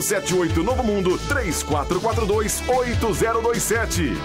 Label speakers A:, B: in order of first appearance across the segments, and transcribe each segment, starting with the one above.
A: 78 Novo Mundo, 3442-8027.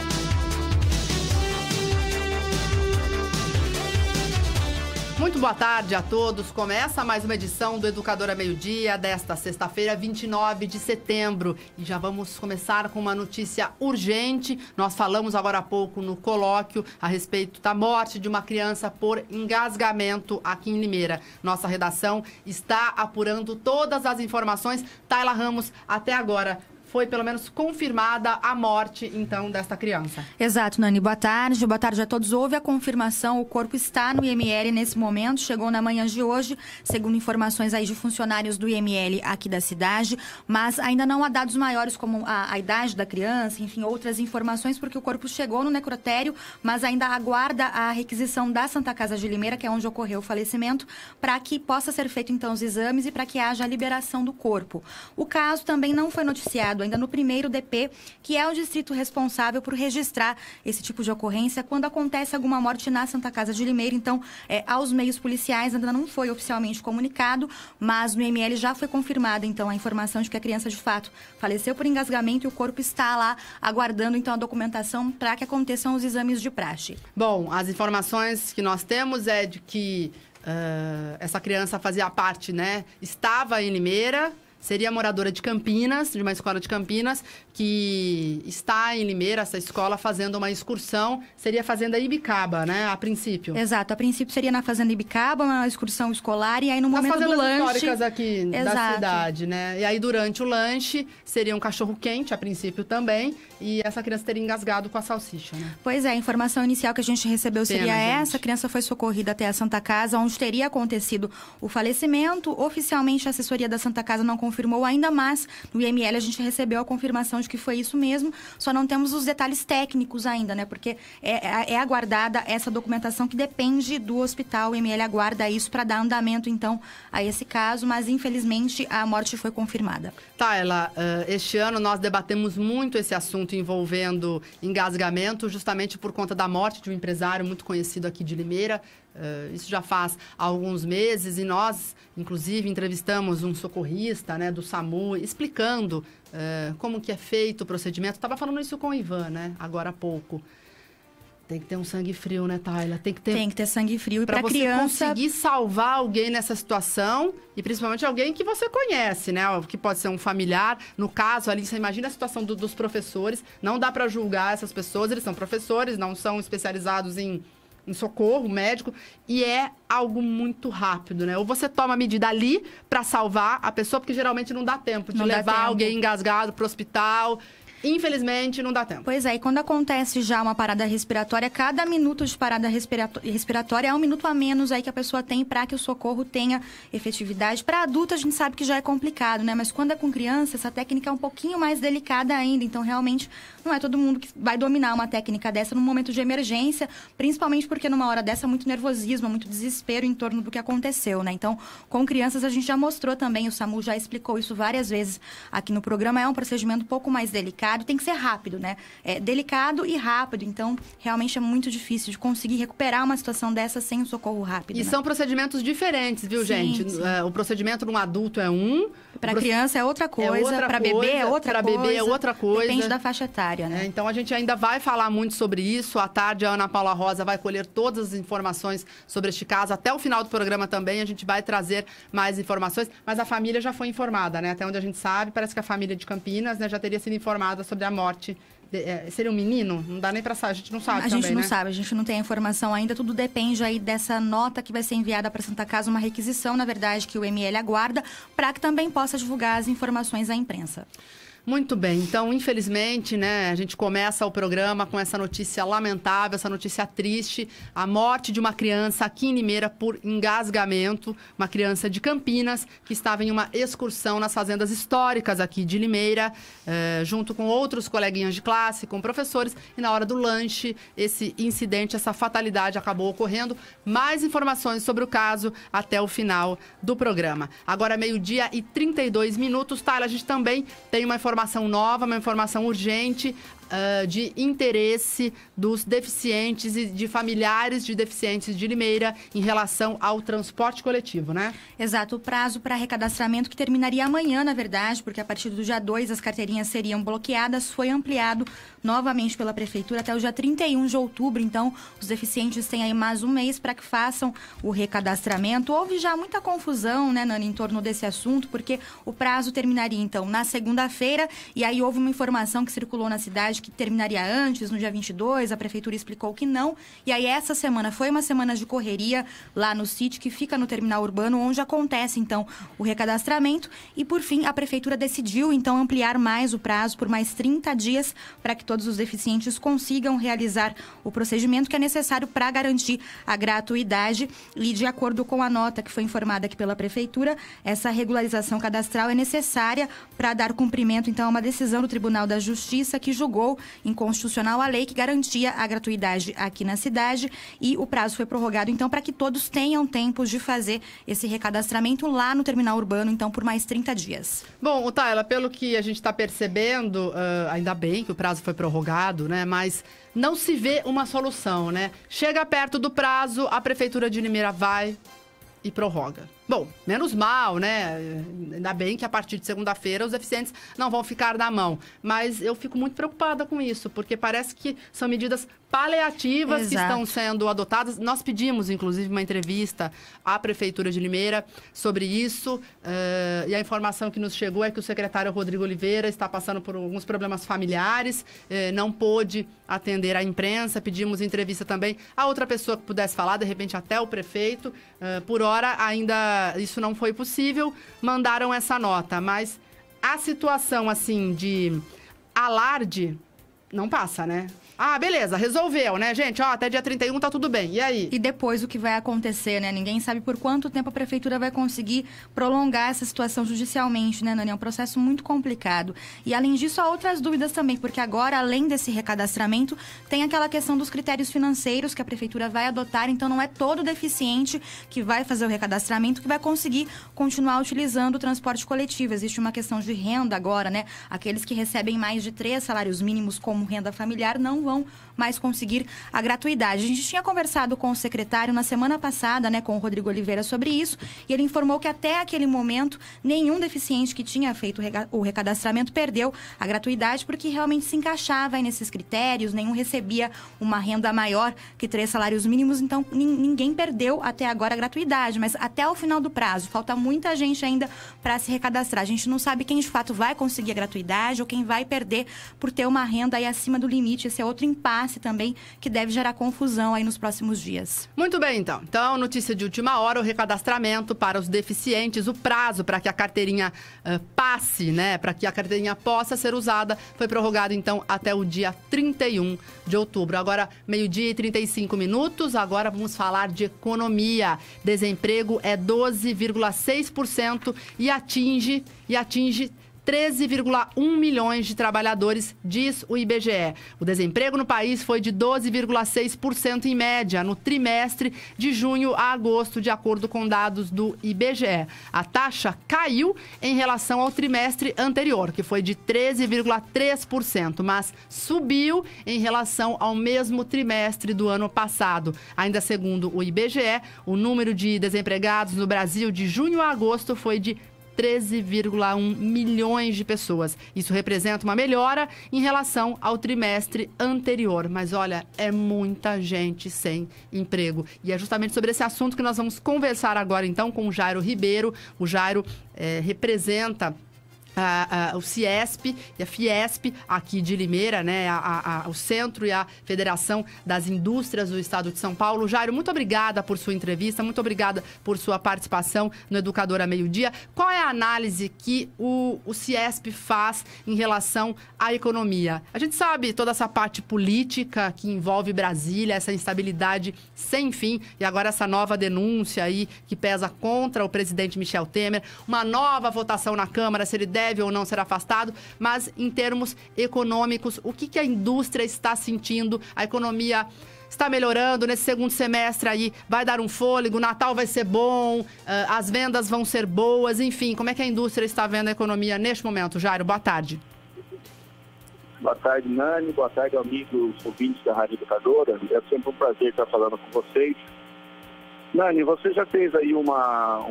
B: Muito boa tarde a todos. Começa mais uma edição do Educadora Meio-Dia desta sexta-feira, 29 de setembro. E já vamos começar com uma notícia urgente. Nós falamos agora há pouco no colóquio a respeito da morte de uma criança por engasgamento aqui em Limeira. Nossa redação está apurando todas as informações. Tayla Ramos, até agora, foi pelo menos confirmada a morte, então, desta criança.
C: Exato, Nani. Boa tarde a todos. Houve a confirmação, o corpo está no IML nesse momento, chegou na manhã de hoje, segundo informações aí de funcionários do IML aqui da cidade, mas ainda não há dados maiores como a idade da criança, enfim, outras informações, porque o corpo chegou no necrotério, mas ainda aguarda a requisição da Santa Casa de Limeira, que é onde ocorreu o falecimento, para que possa ser feito, então, os exames e para que haja a liberação do corpo. O caso também não foi noticiado ainda no primeiro DP, que é o distrito responsável por registrar esse tipo de ocorrência quando acontece alguma morte na Santa Casa de Limeira. Então, aos meios policiais ainda não foi oficialmente comunicado, mas no IML já foi confirmada, então, a informação de que a criança, de fato, faleceu por engasgamento e o corpo está lá aguardando, então, a documentação para que aconteçam os exames de praxe.
B: Bom, as informações que nós temos é de que essa criança fazia parte, né? Estava em Limeira, seria moradora de Campinas, de uma escola de Campinas, que está em Limeira, essa escola, fazendo uma excursão. Seria a Fazenda Ibicaba, né? A princípio.
C: Exato. A princípio seria na Fazenda Ibicaba, uma excursão escolar. E aí, no momento do lanche...
B: As históricas aqui da cidade, né? E aí, durante o lanche, seria um cachorro-quente, a princípio também. E essa criança teria engasgado com a salsicha, né?
C: Pois é, a informação inicial que a gente recebeu seria essa. A criança foi socorrida até a Santa Casa, onde teria acontecido o falecimento. Oficialmente, a assessoria da Santa Casa não confirmou ainda, mas no IML a gente recebeu a confirmação de que foi isso mesmo, só não temos os detalhes técnicos ainda, né? Porque é aguardada essa documentação que depende do hospital. O IML aguarda isso para dar andamento, então, a esse caso, mas infelizmente a morte foi confirmada.
B: Tayla, este ano nós debatemos muito esse assunto envolvendo engasgamento, justamente por conta da morte de um empresário muito conhecido aqui de Limeira. Isso já faz alguns meses e nós, inclusive, entrevistamos um socorrista, né, do SAMU, explicando como que é feito o procedimento. Estava falando isso com o Ivan, né, agora há pouco. Tem que ter um sangue frio, né, Tayla? Tem que ter sangue frio. E para criança conseguir salvar alguém nessa situação, e principalmente alguém que você conhece, né? Que pode ser um familiar. No caso ali, você imagina a situação dos professores. Não dá para julgar essas pessoas, eles são professores, não são especializados em socorro médico, e é algo muito rápido, né? Ou você toma a medida ali para salvar a pessoa, porque geralmente não dá tempo de levar alguém engasgado para o hospital. Infelizmente, não dá tempo.
C: Pois é, e quando acontece já uma parada respiratória, cada minuto de parada respiratória é um minuto a menos aí que a pessoa tem para que o socorro tenha efetividade. Para adulto, a gente sabe que já é complicado, né? Mas quando é com criança, essa técnica é um pouquinho mais delicada ainda. Então, realmente, não é todo mundo que vai dominar uma técnica dessa num momento de emergência, principalmente porque numa hora dessa, muito nervosismo, muito desespero em torno do que aconteceu, né? Então, com crianças, a gente já mostrou também, o SAMU já explicou isso várias vezes aqui no programa, é um procedimento um pouco mais delicado. Tem que ser rápido, né? É delicado e rápido, então realmente é muito difícil de conseguir recuperar uma situação dessa sem um socorro rápido.
B: E são procedimentos diferentes, viu, gente? Sim. O procedimento num adulto é um...
C: Para criança é outra coisa, para bebê é outra coisa.
B: Para bebê é outra coisa.
C: Depende da faixa etária, né?
B: Então a gente ainda vai falar muito sobre isso. À tarde, a Ana Paula Rosa vai colher todas as informações sobre este caso. Até o final do programa também a gente vai trazer mais informações. Mas a família já foi informada, né? Até onde a gente sabe, parece que a família de Campinas, né, já teria sido informada sobre a morte. Seria um menino? Não dá nem pra saber, a gente não sabe também,
C: A gente não
B: né?
C: sabe, a gente não tem a informação ainda. Tudo depende aí dessa nota que vai ser enviada para Santa Casa, uma requisição, na verdade, que o IML aguarda, para que também possa divulgar as informações à imprensa.
B: Muito bem, então, infelizmente, né, a gente começa o programa com essa notícia lamentável, essa notícia triste, a morte de uma criança aqui em Limeira por engasgamento, uma criança de Campinas que estava em uma excursão nas fazendas históricas aqui de Limeira, junto com outros coleguinhas de classe, com professores, e na hora do lanche, esse incidente, essa fatalidade acabou ocorrendo. Mais informações sobre o caso até o final do programa. Agora, 12h32, Tayla, a gente também tem uma informação nova, uma informação urgente. de interesse dos deficientes e de familiares de deficientes de Limeira em relação ao transporte coletivo, né?
C: Exato. O prazo para recadastramento, que terminaria amanhã, na verdade, porque a partir do dia 2 as carteirinhas seriam bloqueadas, foi ampliado novamente pela Prefeitura até o dia 31 de outubro. Então, os deficientes têm aí mais um mês para que façam o recadastramento. Houve já muita confusão, né, Nani, em torno desse assunto, porque o prazo terminaria, então, na segunda-feira, e aí houve uma informação que circulou na cidade que terminaria antes, no dia 22, a Prefeitura explicou que não, e aí essa semana foi uma semana de correria lá no sítio, que fica no terminal urbano, onde acontece, então, o recadastramento, e por fim, a Prefeitura decidiu, então, ampliar mais o prazo por mais 30 dias para que todos os deficientes consigam realizar o procedimento que é necessário para garantir a gratuidade. E, de acordo com a nota que foi informada aqui pela Prefeitura, essa regularização cadastral é necessária para dar cumprimento, então, a uma decisão do Tribunal da Justiça que julgou inconstitucional a lei que garantia a gratuidade aqui na cidade, e o prazo foi prorrogado, então, para que todos tenham tempo de fazer esse recadastramento lá no terminal urbano, então, por mais 30 dias.
B: Bom, Otávio, pelo que a gente está percebendo, ainda bem que o prazo foi prorrogado, né? Mas não se vê uma solução, né? Chega perto do prazo, a Prefeitura de Limeira vai e prorroga. Bom, menos mal, né? Ainda bem que a partir de segunda-feira os deficientes não vão ficar na mão. Mas eu fico muito preocupada com isso, porque parece que são medidas paliativas que estão sendo adotadas. Nós pedimos, inclusive, uma entrevista à Prefeitura de Limeira sobre isso. E a informação que nos chegou é que o secretário Rodrigo Oliveira está passando por alguns problemas familiares, não pôde atender a imprensa. Pedimos entrevista também a outra pessoa que pudesse falar, de repente até o prefeito. Por hora, ainda isso não foi possível. Mandaram essa nota, mas a situação, assim, de alarde não passa, né? Ah, beleza, resolveu, né, gente? Ó, até dia 31 tá tudo bem. E aí?
C: E depois o que vai acontecer, né? Ninguém sabe por quanto tempo a Prefeitura vai conseguir prolongar essa situação judicialmente, né, Nani? É um processo muito complicado. E, além disso, há outras dúvidas também, porque agora, além desse recadastramento, tem aquela questão dos critérios financeiros que a Prefeitura vai adotar. Então, não é todo deficiente que vai fazer o recadastramento que vai conseguir continuar utilizando o transporte coletivo. Existe uma questão de renda agora, né? Aqueles que recebem mais de 3 salários mínimos como renda familiar não vão mais conseguir a gratuidade. A gente tinha conversado com o secretário na semana passada, né, com o Rodrigo Oliveira, sobre isso, e ele informou que até aquele momento nenhum deficiente que tinha feito o recadastramento perdeu a gratuidade, porque realmente se encaixava aí nesses critérios, nenhum recebia uma renda maior que 3 salários mínimos, então ninguém perdeu até agora a gratuidade, mas até o final do prazo, falta muita gente ainda para se recadastrar. A gente não sabe quem de fato vai conseguir a gratuidade ou quem vai perder por ter uma renda aí acima do limite. Esse é outro impasse também que deve gerar confusão aí nos próximos dias.
B: Muito bem, então. Então, notícia de última hora, o recadastramento para os deficientes, o prazo para que a carteirinha passe, né, para que a carteirinha possa ser usada, foi prorrogado, então, até o dia 31 de outubro. Agora, 12h e 35 minutos, agora vamos falar de economia. Desemprego é 12,6% e atinge 13,1 milhões de trabalhadores, diz o IBGE. O desemprego no país foi de 12,6% em média no trimestre de junho a agosto, de acordo com dados do IBGE. A taxa caiu em relação ao trimestre anterior, que foi de 13,3%, mas subiu em relação ao mesmo trimestre do ano passado. Ainda segundo o IBGE, o número de desempregados no Brasil de junho a agosto foi de 13,1 milhões de pessoas. Isso representa uma melhora em relação ao trimestre anterior. Mas olha, é muita gente sem emprego. E é justamente sobre esse assunto que nós vamos conversar agora, então, com o Jairo Ribeiro. O Jairo representa o Ciesp e a Fiesp aqui de Limeira, né? O Centro e a Federação das Indústrias do Estado de São Paulo. Jairo, muito obrigada por sua entrevista, muito obrigada por sua participação no Educador a Meio-Dia. Qual é a análise que o Ciesp faz em relação à economia? A gente sabe toda essa parte política que envolve Brasília, essa instabilidade sem fim, e agora essa nova denúncia aí que pesa contra o presidente Michel Temer, uma nova votação na Câmara, se ele deve ou não ser afastado, mas em termos econômicos, o que a indústria está sentindo? A economia está melhorando nesse segundo semestre aí, vai dar um fôlego, o Natal vai ser bom, as vendas vão ser boas, enfim, como é que a indústria está vendo a economia neste momento? Jairo, boa tarde.
D: Boa tarde, Nani. Boa tarde, amigos ouvintes da Rádio Educadora. É sempre um prazer estar falando com vocês. Nani, você já fez aí uma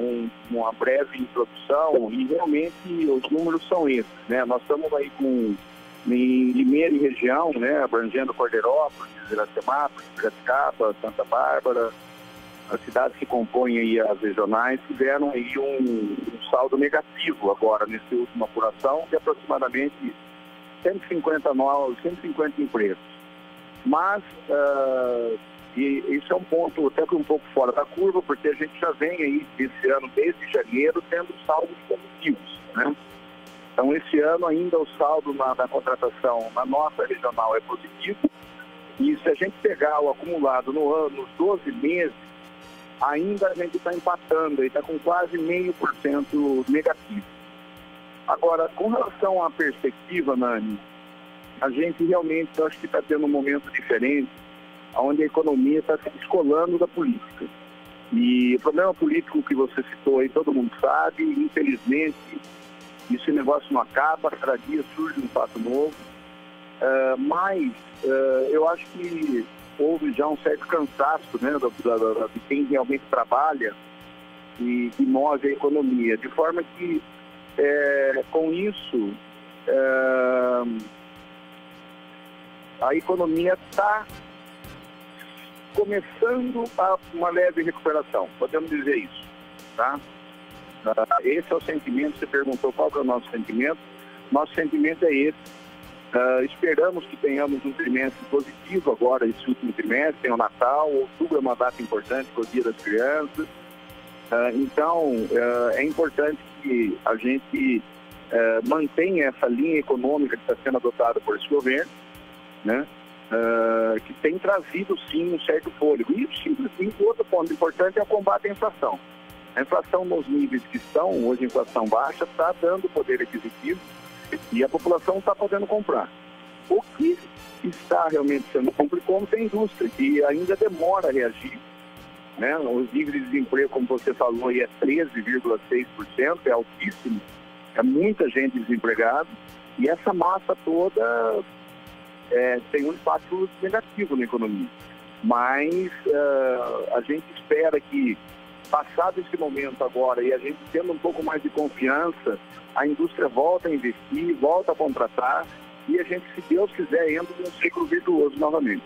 D: breve introdução e realmente os números são esses, né? Nós estamos aí em Limeira e região, né? Abrangendo Cordeirópolis, Iracemápolis, Piracicaba, Santa Bárbara. As cidades que compõem aí as regionais tiveram aí um saldo negativo agora, nessa última apuração, de aproximadamente 150 empregos. Mas e isso é um ponto até que um pouco fora da curva, porque a gente já vem aí esse ano, desde janeiro, tendo saldos positivos, né? Então, esse ano ainda o saldo na contratação na nossa regional é positivo. E se a gente pegar o acumulado no ano, nos 12 meses, ainda a gente está empatando, está com quase 0,5% negativo. Agora, com relação à perspectiva, Nani, a gente realmente, eu acho que está tendo um momento diferente, onde a economia está se descolando da política. E o problema político que você citou aí, todo mundo sabe, infelizmente, esse negócio não acaba, cada dia surge um fato novo, mas eu acho que houve já um certo cansaço, né, de quem realmente trabalha e que move a economia, de forma que, com isso, a economia está começando uma leve recuperação, podemos dizer isso, tá? Esse é o sentimento. Você perguntou qual é o nosso sentimento. Nosso sentimento é esse. Esperamos que tenhamos um trimestre positivo agora, esse último trimestre, tem o Natal, outubro é uma data importante para o Dia das Crianças. Então, é importante que a gente mantenha essa linha econômica que está sendo adotada por esse governo, né? Que tem trazido, sim, um certo fôlego. E, simplesmente, outro ponto importante é o combate à inflação. A inflação nos níveis que estão, hoje a inflação baixa, está dando poder aquisitivo e a população está podendo comprar. O que está realmente sendo complicado é a indústria, que ainda demora a reagir, né? Os níveis de desemprego, como você falou, aí é 13,6%, é altíssimo, é muita gente desempregada, e essa massa toda tem um impacto negativo na economia. Mas a gente espera que, passado esse momento agora e a gente tendo um pouco mais de confiança, a indústria volta a investir, volta a contratar e a gente, se Deus quiser, entra num ciclo virtuoso novamente.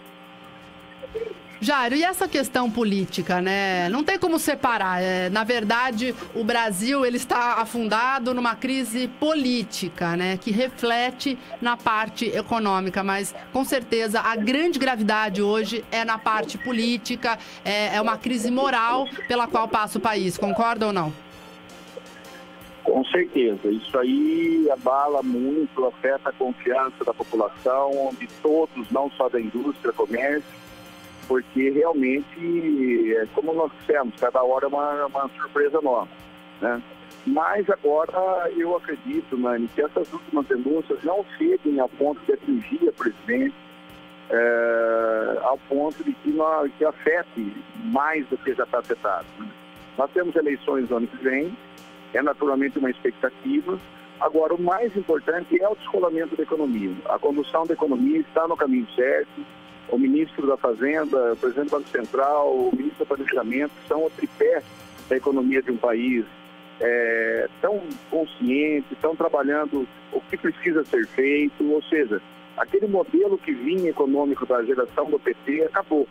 B: Jairo, e essa questão política, né? Não tem como separar. Na verdade, o Brasil ele está afundado numa crise política, né? Que reflete na parte econômica, mas com certeza a grande gravidade hoje é na parte política, é uma crise moral pela qual passa o país. Concorda ou não?
D: Com certeza. Isso aí abala muito, afeta a confiança da população, de todos, não só da indústria, comércio, porque realmente, como nós dissemos, cada hora é uma surpresa nova, né? Mas agora eu acredito, Nani, que essas últimas denúncias não cheguem ao ponto de atingir a presidente, ao ponto de que afete mais do que já está afetado, né? Nós temos eleições no ano que vem, é naturalmente uma expectativa. Agora, o mais importante é o descolamento da economia. A condução da economia está no caminho certo. O ministro da Fazenda, o presidente do Banco Central, o ministro do Planejamento, são o tripé da economia de um país, tão conscientes, estão trabalhando o que precisa ser feito, ou seja, aquele modelo que vinha econômico da geração do PT acabou.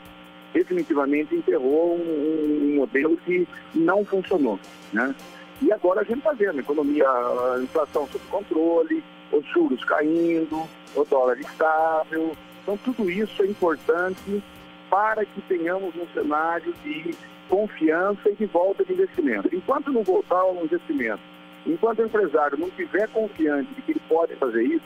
D: Definitivamente enterrou um modelo que não funcionou, né? E agora a gente está vendo a economia, a inflação sob controle, os juros caindo, o dólar estável. Então, tudo isso é importante para que tenhamos um cenário de confiança e de volta de investimento. Enquanto não voltar ao investimento, enquanto o empresário não estiver confiante de que ele pode fazer isso,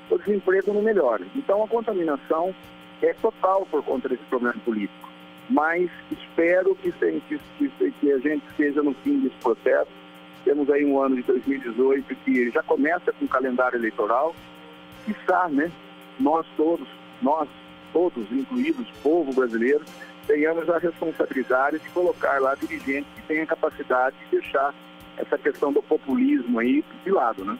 D: o desemprego não melhora. Então, a contaminação é total por conta desse problema político. Mas espero que a gente esteja no fim desse processo. Temos aí um ano de 2018 que já começa com o calendário eleitoral. Quiçá, né? Nós todos, incluídos o povo brasileiro, tenhamos a responsabilidade de colocar lá dirigentes que tenham a capacidade de deixar essa questão do populismo aí de lado, né?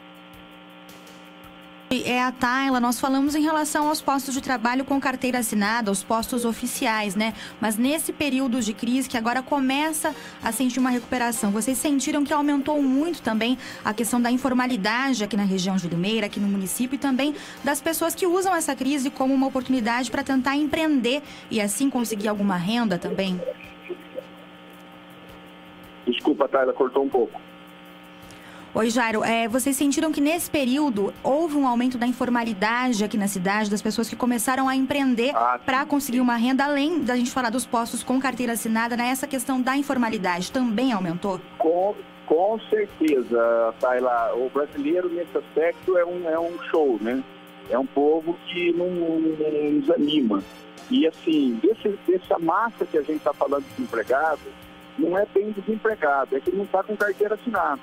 C: É a Tayla, nós falamos em relação aos postos de trabalho com carteira assinada, os postos oficiais, né? Mas nesse período de crise que agora começa a sentir uma recuperação, vocês sentiram que aumentou muito também a questão da informalidade aqui na região de Limeira, aqui no município, e também das pessoas que usam essa crise como uma oportunidade para tentar empreender e assim conseguir alguma renda também?
D: Desculpa, Tayla, cortou um pouco.
C: Oi, Jairo, vocês sentiram que nesse período houve um aumento da informalidade aqui na cidade, das pessoas que começaram a empreender para conseguir uma renda, além da gente falar dos postos com carteira assinada, né? Essa questão da informalidade também aumentou?
D: Com certeza, Tayla. O brasileiro, nesse aspecto, é um show, né? É um povo que não desanima. E, assim, dessa massa que a gente está falando de desempregado, não é bem desempregado, é que não está com carteira assinada.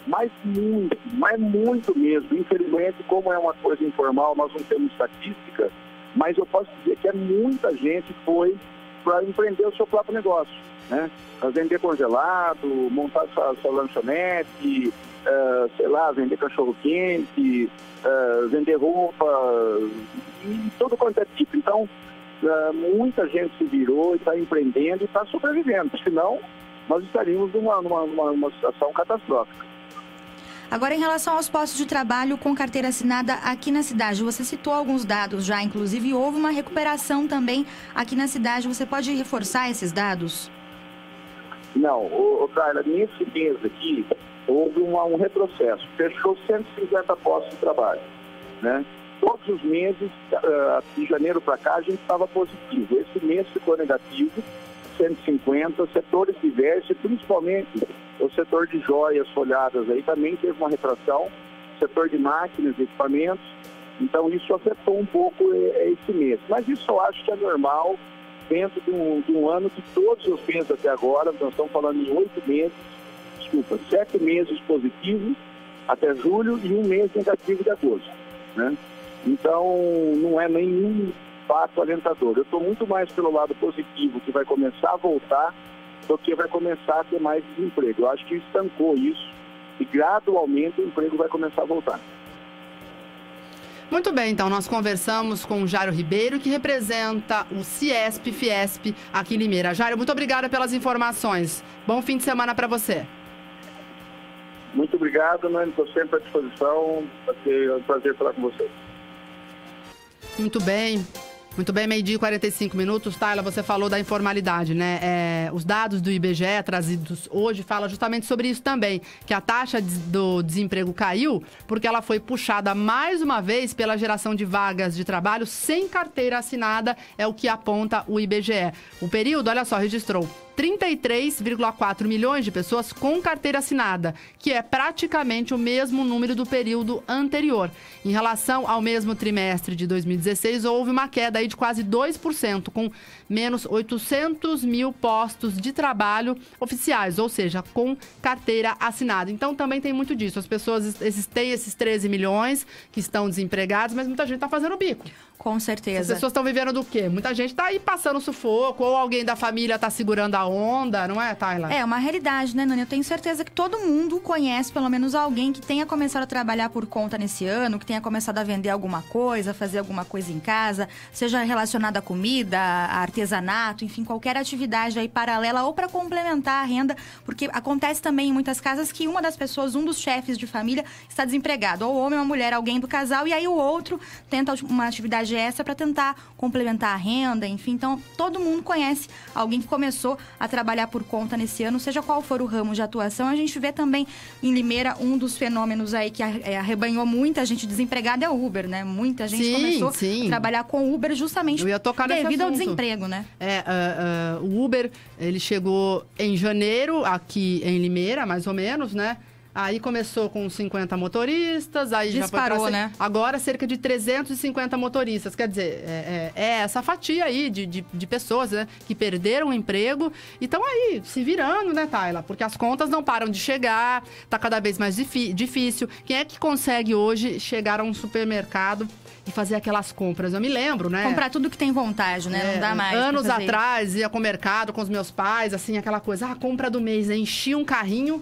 D: Mas muito mesmo. Infelizmente, como é uma coisa informal, nós não temos estatística, mas eu posso dizer que muita gente foi para empreender o seu próprio negócio, né? Para vender congelado, montar sua lanchonete, sei lá, vender cachorro-quente, vender roupa, e todo quanto é tipo. Então, muita gente se virou e está empreendendo e está sobrevivendo, senão nós estaríamos numa situação catastrófica.
C: Agora, em relação aos postos de trabalho com carteira assinada aqui na cidade, você citou alguns dados já, inclusive houve uma recuperação também aqui na cidade. Você pode reforçar esses dados?
D: Não, Tayla, nesse mês aqui houve um retrocesso. Fechou 150 postos de trabalho, né? Todos os meses, de janeiro para cá, a gente estava positivo. Esse mês ficou negativo, 150, setores diversos, principalmente o setor de joias folhadas aí também teve uma retração, setor de máquinas e equipamentos, então isso afetou um pouco esse mês. Mas isso eu acho que é normal dentro de um ano que todos os meses até agora, nós estamos falando em 7 meses positivos até julho e um mês negativo de agosto, né? Então não é nenhum fato alentador. Eu estou muito mais pelo lado positivo, que vai começar a voltar, do que vai começar a ter mais desemprego. Eu acho que estancou isso e gradualmente o emprego vai começar a voltar.
B: Muito bem, então nós conversamos com o Jairo Ribeiro, que representa o Ciesp-Fiesp aqui em Limeira. Jairo, muito obrigada pelas informações. Bom fim de semana para você.
D: Muito obrigado, Nani. Estou sempre à disposição. Vai ser um prazer falar com vocês.
B: Muito bem, 12h e 45 minutos. Tayla, você falou da informalidade, né? Os dados do IBGE trazidos hoje falam justamente sobre isso também, que a taxa do desemprego caiu porque ela foi puxada mais uma vez pela geração de vagas de trabalho sem carteira assinada, é o que aponta o IBGE. O período, olha só, registrou 33,4 milhões de pessoas com carteira assinada, que é praticamente o mesmo número do período anterior. Em relação ao mesmo trimestre de 2016, houve uma queda aí de quase 2%, com menos 800 mil postos de trabalho oficiais, ou seja, com carteira assinada. Então, também tem muito disso. As pessoas têm esses 13 milhões que estão desempregados, mas muita gente está fazendo bico.
C: Com certeza.
B: As pessoas estão vivendo do quê? Muita gente está aí passando sufoco, ou alguém da família está segurando a onda, não é, Tayla?
C: É uma realidade, né, Nani? Eu tenho certeza que todo mundo conhece pelo menos alguém que tenha começado a trabalhar por conta nesse ano, que tenha começado a vender alguma coisa, fazer alguma coisa em casa, seja relacionada à comida, a artesanato, enfim, qualquer atividade aí paralela ou para complementar a renda, porque acontece também em muitas casas que uma das pessoas, um dos chefes de família, está desempregado, ou homem ou mulher, alguém do casal, e aí o outro tenta uma atividade extra para tentar complementar a renda, enfim. Então, todo mundo conhece alguém que começou a trabalhar por conta nesse ano, seja qual for o ramo de atuação. A gente vê também em Limeira um dos fenômenos aí que arrebanhou muita gente desempregada é o Uber, né? Muita gente começou a trabalhar com Uber justamente devido ao desemprego, né?
B: O Uber, ele chegou em janeiro aqui em Limeira, mais ou menos, né? Aí começou com 50 motoristas, aí
C: disparou,
B: já foi
C: né?
B: Agora cerca de 350 motoristas. Quer dizer, essa fatia aí de pessoas, né, que perderam o emprego e estão aí se virando, né, Tayla? Porque as contas não param de chegar, tá cada vez mais difícil. Quem é que consegue hoje chegar a um supermercado e fazer aquelas compras? Eu me lembro, né?
C: Comprar tudo que tem vontade, né? Não dá mais.
B: Anos atrás, ia com o mercado com os meus pais, assim, aquela coisa, compra do mês, enchia um carrinho.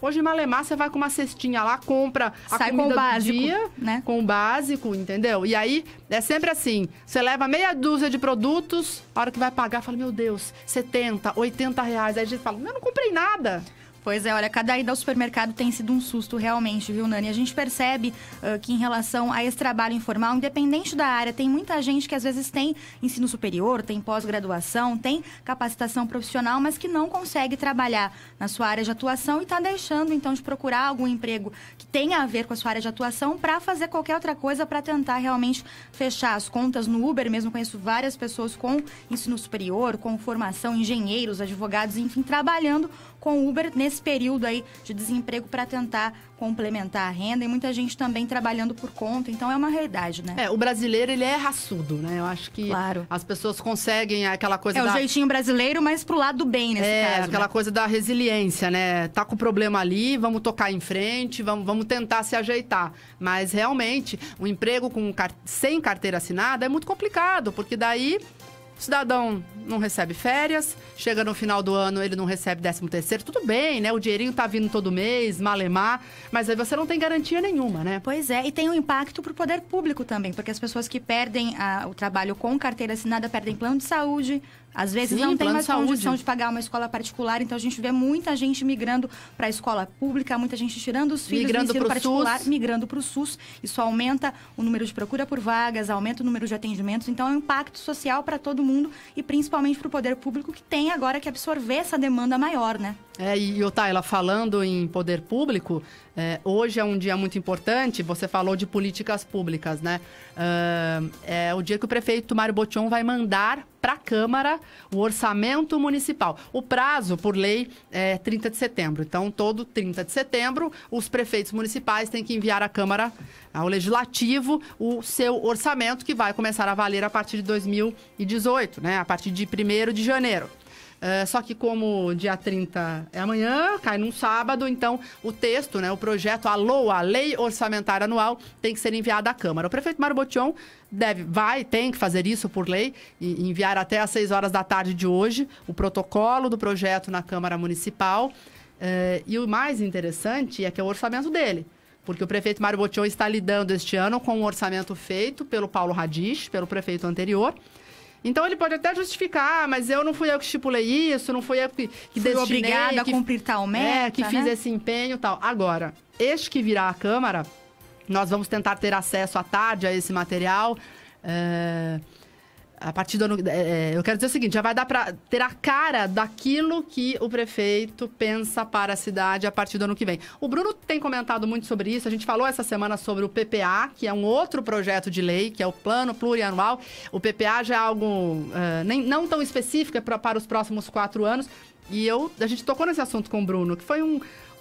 B: Hoje, em Malemar, você vai com uma cestinha lá, compra a
C: Sai
B: comida
C: com o básico,
B: do dia,
C: né?
B: Com o básico, entendeu? E aí, é sempre assim, você leva meia dúzia de produtos, a hora que vai pagar, fala, meu Deus, 70, 80 reais. Aí a gente fala, eu não comprei nada.
C: Pois é, olha, cada ida ao supermercado tem sido um susto realmente, viu, Nani? A gente percebe que em relação a esse trabalho informal, independente da área, tem muita gente que às vezes tem ensino superior, tem pós-graduação, tem capacitação profissional, mas que não consegue trabalhar na sua área de atuação e está deixando, então, de procurar algum emprego que tenha a ver com a sua área de atuação para fazer qualquer outra coisa para tentar realmente fechar as contas no Uber. Mesmo conheço várias pessoas com ensino superior, com formação, engenheiros, advogados, enfim, trabalhando com o Uber nesse período aí de desemprego para tentar complementar a renda, e muita gente também trabalhando por conta, então é uma realidade, né?
B: O brasileiro, ele é raçudo, né? Eu acho que
C: claro.
B: As pessoas conseguem aquela coisa
C: o jeitinho brasileiro, mas pro lado do bem nesse caso.
B: Aquela coisa da resiliência, né? Tá com o problema ali, vamos tocar em frente, vamos tentar se ajeitar. Mas, realmente, o emprego sem carteira assinada é muito complicado, porque daí o cidadão não recebe férias, chega no final do ano, ele não recebe 13º, tudo bem, né? O dinheirinho tá vindo todo mês, malemar, mas aí você não tem garantia nenhuma, né?
C: Pois é, e tem um impacto pro poder público também, porque as pessoas que perdem o trabalho com carteira assinada perdem plano de saúde, às vezes não tem mais condição de pagar uma escola particular, então a gente vê muita gente migrando para a escola pública, muita gente tirando os filhos do ensino particular, migrando para o SUS. Isso aumenta o número de procura por vagas, aumenta o número de atendimentos, então é um impacto social para todo mundo e principalmente para o poder público, que tem agora que absorver essa demanda maior, né?
B: E Otávio, falando em poder público, hoje é um dia muito importante, você falou de políticas públicas, né? É o dia que o prefeito Mário Botion vai mandar para a Câmara o orçamento municipal. O prazo, por lei, é 30 de setembro. Então, todo 30 de setembro, os prefeitos municipais têm que enviar à Câmara, ao Legislativo, o seu orçamento, que vai começar a valer a partir de 2018, né? A partir de 1º de janeiro. Só que como dia 30 é amanhã, cai num sábado, então o texto, né, o projeto, a Lei Orçamentária Anual, tem que ser enviado à Câmara. O prefeito Mário Botion tem que fazer isso por lei, e enviar até às 6 horas da tarde de hoje o protocolo do projeto na Câmara Municipal. E o mais interessante é que é o orçamento dele, porque o prefeito Mário Botion está lidando este ano com um orçamento feito pelo Paulo Radich, pelo prefeito anterior. Então, ele pode até justificar, mas não fui eu que estipulei isso, não fui eu que destinei...
C: Fui obrigada a cumprir tal meta,
B: que fiz esse empenho e tal. Agora, este que virá à Câmara, nós vamos tentar ter acesso à tarde a esse material. A partir do ano... eu quero dizer o seguinte, já vai dar para ter a cara daquilo que o prefeito pensa para a cidade a partir do ano que vem. O Bruno tem comentado muito sobre isso, a gente falou essa semana sobre o PPA, que é um outro projeto de lei, que é o Plano Plurianual. O PPA já é algo não tão específico, é para os próximos 4 anos. E a gente tocou nesse assunto com o Bruno, que foi um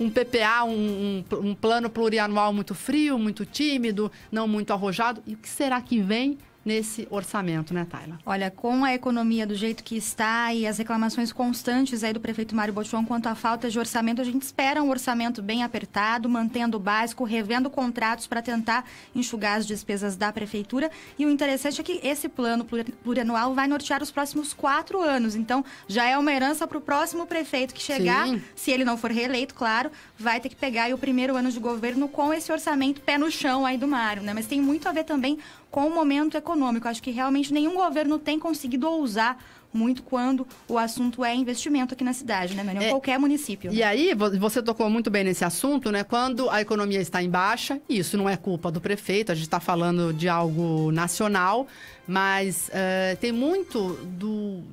B: PPA, um plano plurianual muito frio, muito tímido, não muito arrojado. E o que será que vem nesse orçamento, né, Tayla?
C: Olha, com a economia do jeito que está e as reclamações constantes aí do prefeito Mário Botion quanto à falta de orçamento, a gente espera um orçamento bem apertado, mantendo o básico, revendo contratos para tentar enxugar as despesas da prefeitura. E o interessante é que esse plano plurianual vai nortear os próximos 4 anos. Então, já é uma herança para o próximo prefeito que chegar, sim, se ele não for reeleito, claro, vai ter que pegar aí o primeiro ano de governo com esse orçamento pé no chão aí do Mário, né? Mas tem muito a ver também com o momento econômico. Acho que realmente nenhum governo tem conseguido ousar muito quando o assunto é investimento aqui na cidade, né, Maria? Qualquer município.
B: E aí, você tocou muito bem nesse assunto, né? Quando a economia está em baixa, isso não é culpa do prefeito, a gente está falando de algo nacional, mas tem muito,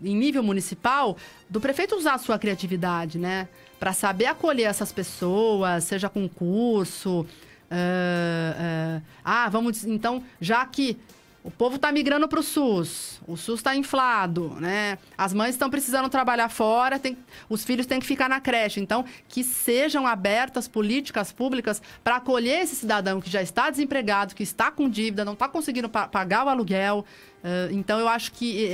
B: em nível municipal, do prefeito usar a sua criatividade, né? Para saber acolher essas pessoas, seja com curso... vamos, então, já que o povo está migrando para o SUS está inflado, né? As mães estão precisando trabalhar fora, os filhos têm que ficar na creche. Então, que sejam abertas políticas públicas para acolher esse cidadão que já está desempregado, que está com dívida, não está conseguindo pagar o aluguel. Então, eu acho que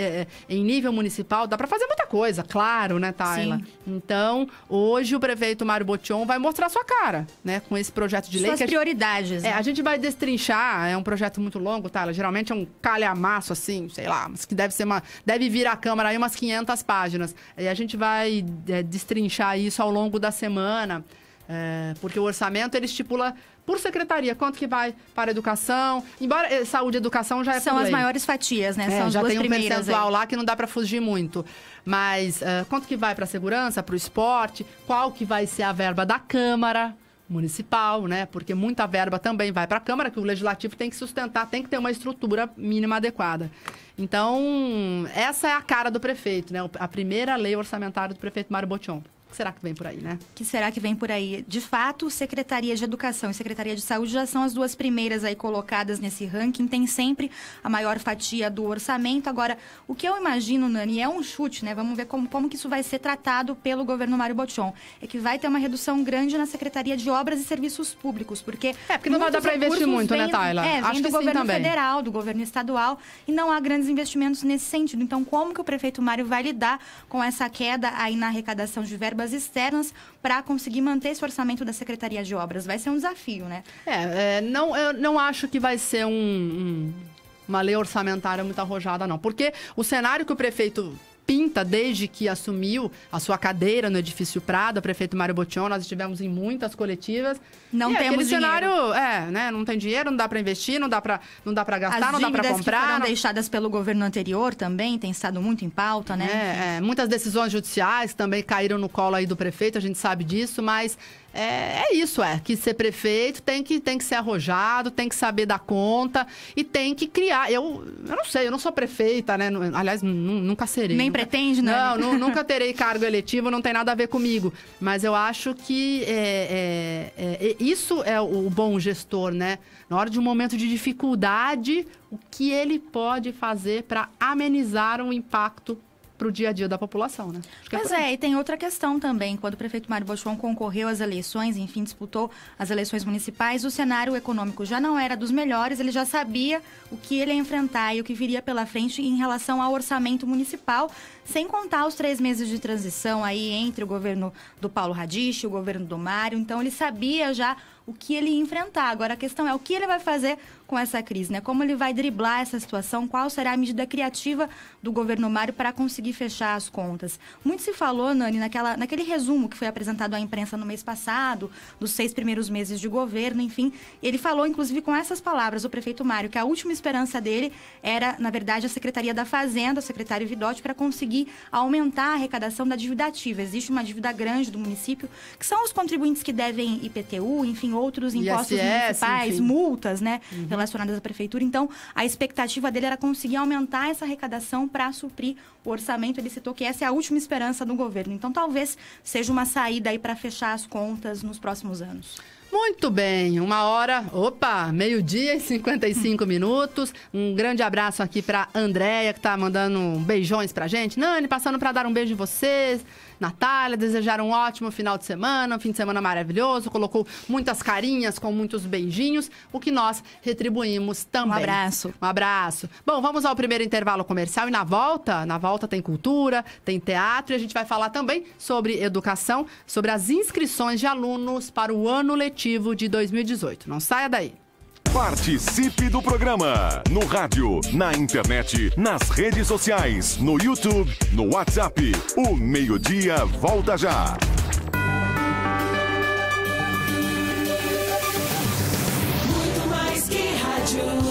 B: em nível municipal dá para fazer muita coisa, claro, né, Tayla? Sim. Então, hoje o prefeito Mário Botion vai mostrar sua cara, né, com esse projeto de lei.
C: Suas prioridades.
B: A gente vai destrinchar, é um projeto muito longo, Tayla, geralmente é um calhamaço, assim, sei lá, mas que deve vir à Câmara aí umas 500 páginas. E a gente vai destrinchar isso ao longo da semana. Porque o orçamento, ele estipula por secretaria quanto que vai para a educação. Embora saúde e educação já é
C: São as maiores fatias, né? São as
B: já
C: duas
B: tem um
C: primeiras
B: percentual
C: aí.
B: lá que não dá para fugir muito. Mas quanto que vai para a segurança, para o esporte, qual que vai ser a verba da Câmara Municipal, né? Porque muita verba também vai para a Câmara, que o Legislativo tem que sustentar, tem que ter uma estrutura mínima adequada. Então, essa é a cara do prefeito, né? A primeira lei orçamentária do prefeito Mário Botion. O que será que vem por aí, né?
C: O que será que vem por aí? De fato, Secretaria de Educação e Secretaria de Saúde já são as duas primeiras aí colocadas nesse ranking. Tem sempre a maior fatia do orçamento. Agora, o que eu imagino, Nani, é um chute, né? Vamos ver como que isso vai ser tratado pelo governo Mário Botion. É que vai ter uma redução grande na Secretaria de Obras e Serviços Públicos, porque
B: não vai dar para investir muito, né, Tayla?
C: Vem do governo federal, do governo estadual, e não há grandes investimentos nesse sentido. Então, como que o prefeito Mário vai lidar com essa queda aí na arrecadação de verbas externas para conseguir manter esse orçamento da Secretaria de Obras? Vai ser um desafio, né?
B: Eu não acho que vai ser uma lei orçamentária muito arrojada, não. Porque o cenário que o prefeito pinta desde que assumiu a sua cadeira no Edifício Prado, o prefeito Mário Botion, nós estivemos em muitas coletivas.
C: Não temos
B: cenário, né? Não tem dinheiro, não dá para investir, não dá para gastar, não dá para comprar. As dívidas que foram
C: deixadas pelo governo anterior também tem estado muito em pauta, né?
B: Muitas decisões judiciais também caíram no colo aí do prefeito, a gente sabe disso, mas que ser prefeito tem que ser arrojado, tem que saber dar conta e tem que criar. Eu não sei, eu não sou prefeita, né? Aliás, nunca serei.
C: Nem pretende, né?
B: Não, nunca terei cargo eletivo, não tem nada a ver comigo. Mas eu acho que isso é o bom gestor, né? Na hora de um momento de dificuldade, o que ele pode fazer para amenizar o impacto para o dia a dia da população, né?
C: Pois e tem outra questão também. Quando o prefeito Mário Botion concorreu às eleições, enfim, disputou as eleições municipais, o cenário econômico já não era dos melhores, ele já sabia o que ele ia enfrentar e o que viria pela frente em relação ao orçamento municipal, sem contar os 3 meses de transição aí entre o governo do Paulo Radiche e o governo do Mário. Então, ele sabia já o que ele ia enfrentar. Agora, a questão é o que ele vai fazer com essa crise, né? Como ele vai driblar essa situação, qual será a medida criativa do governo Mário para conseguir fechar as contas. Muito se falou, Nani, naquele resumo que foi apresentado à imprensa no mês passado, dos 6 primeiros meses de governo, enfim. Ele falou, inclusive, com essas palavras, o prefeito Mário, que a última esperança dele era, na verdade, a Secretaria da Fazenda, o secretário Vidotti, para conseguir aumentar a arrecadação da dívida ativa. Existe uma dívida grande do município, que são os contribuintes que devem IPTU, enfim, outros impostos municipais, enfim, multas, né, relacionadas à prefeitura. Então, a expectativa dele era conseguir aumentar essa arrecadação para suprir o orçamento. Ele citou que essa é a última esperança do governo. Então, talvez seja uma saída aí para fechar as contas nos próximos anos.
B: Muito bem, 1h, meio-dia e 55 minutos. Um grande abraço aqui para Andréia, que tá mandando beijões pra gente. Nani, passando para dar um beijo em vocês. Natália, desejar um ótimo final de semana, um fim de semana maravilhoso. Colocou muitas carinhas com muitos beijinhos, o que nós retribuímos também.
C: Um abraço.
B: Um abraço. Bom, vamos ao primeiro intervalo comercial e na volta tem cultura, tem teatro e a gente vai falar também sobre educação, sobre as inscrições de alunos para o ano letivo de 2018. Não saia daí.
A: Participe do programa no rádio, na internet, nas redes sociais, no YouTube, no WhatsApp. O Meio-Dia volta já.
E: Muito mais que rádio.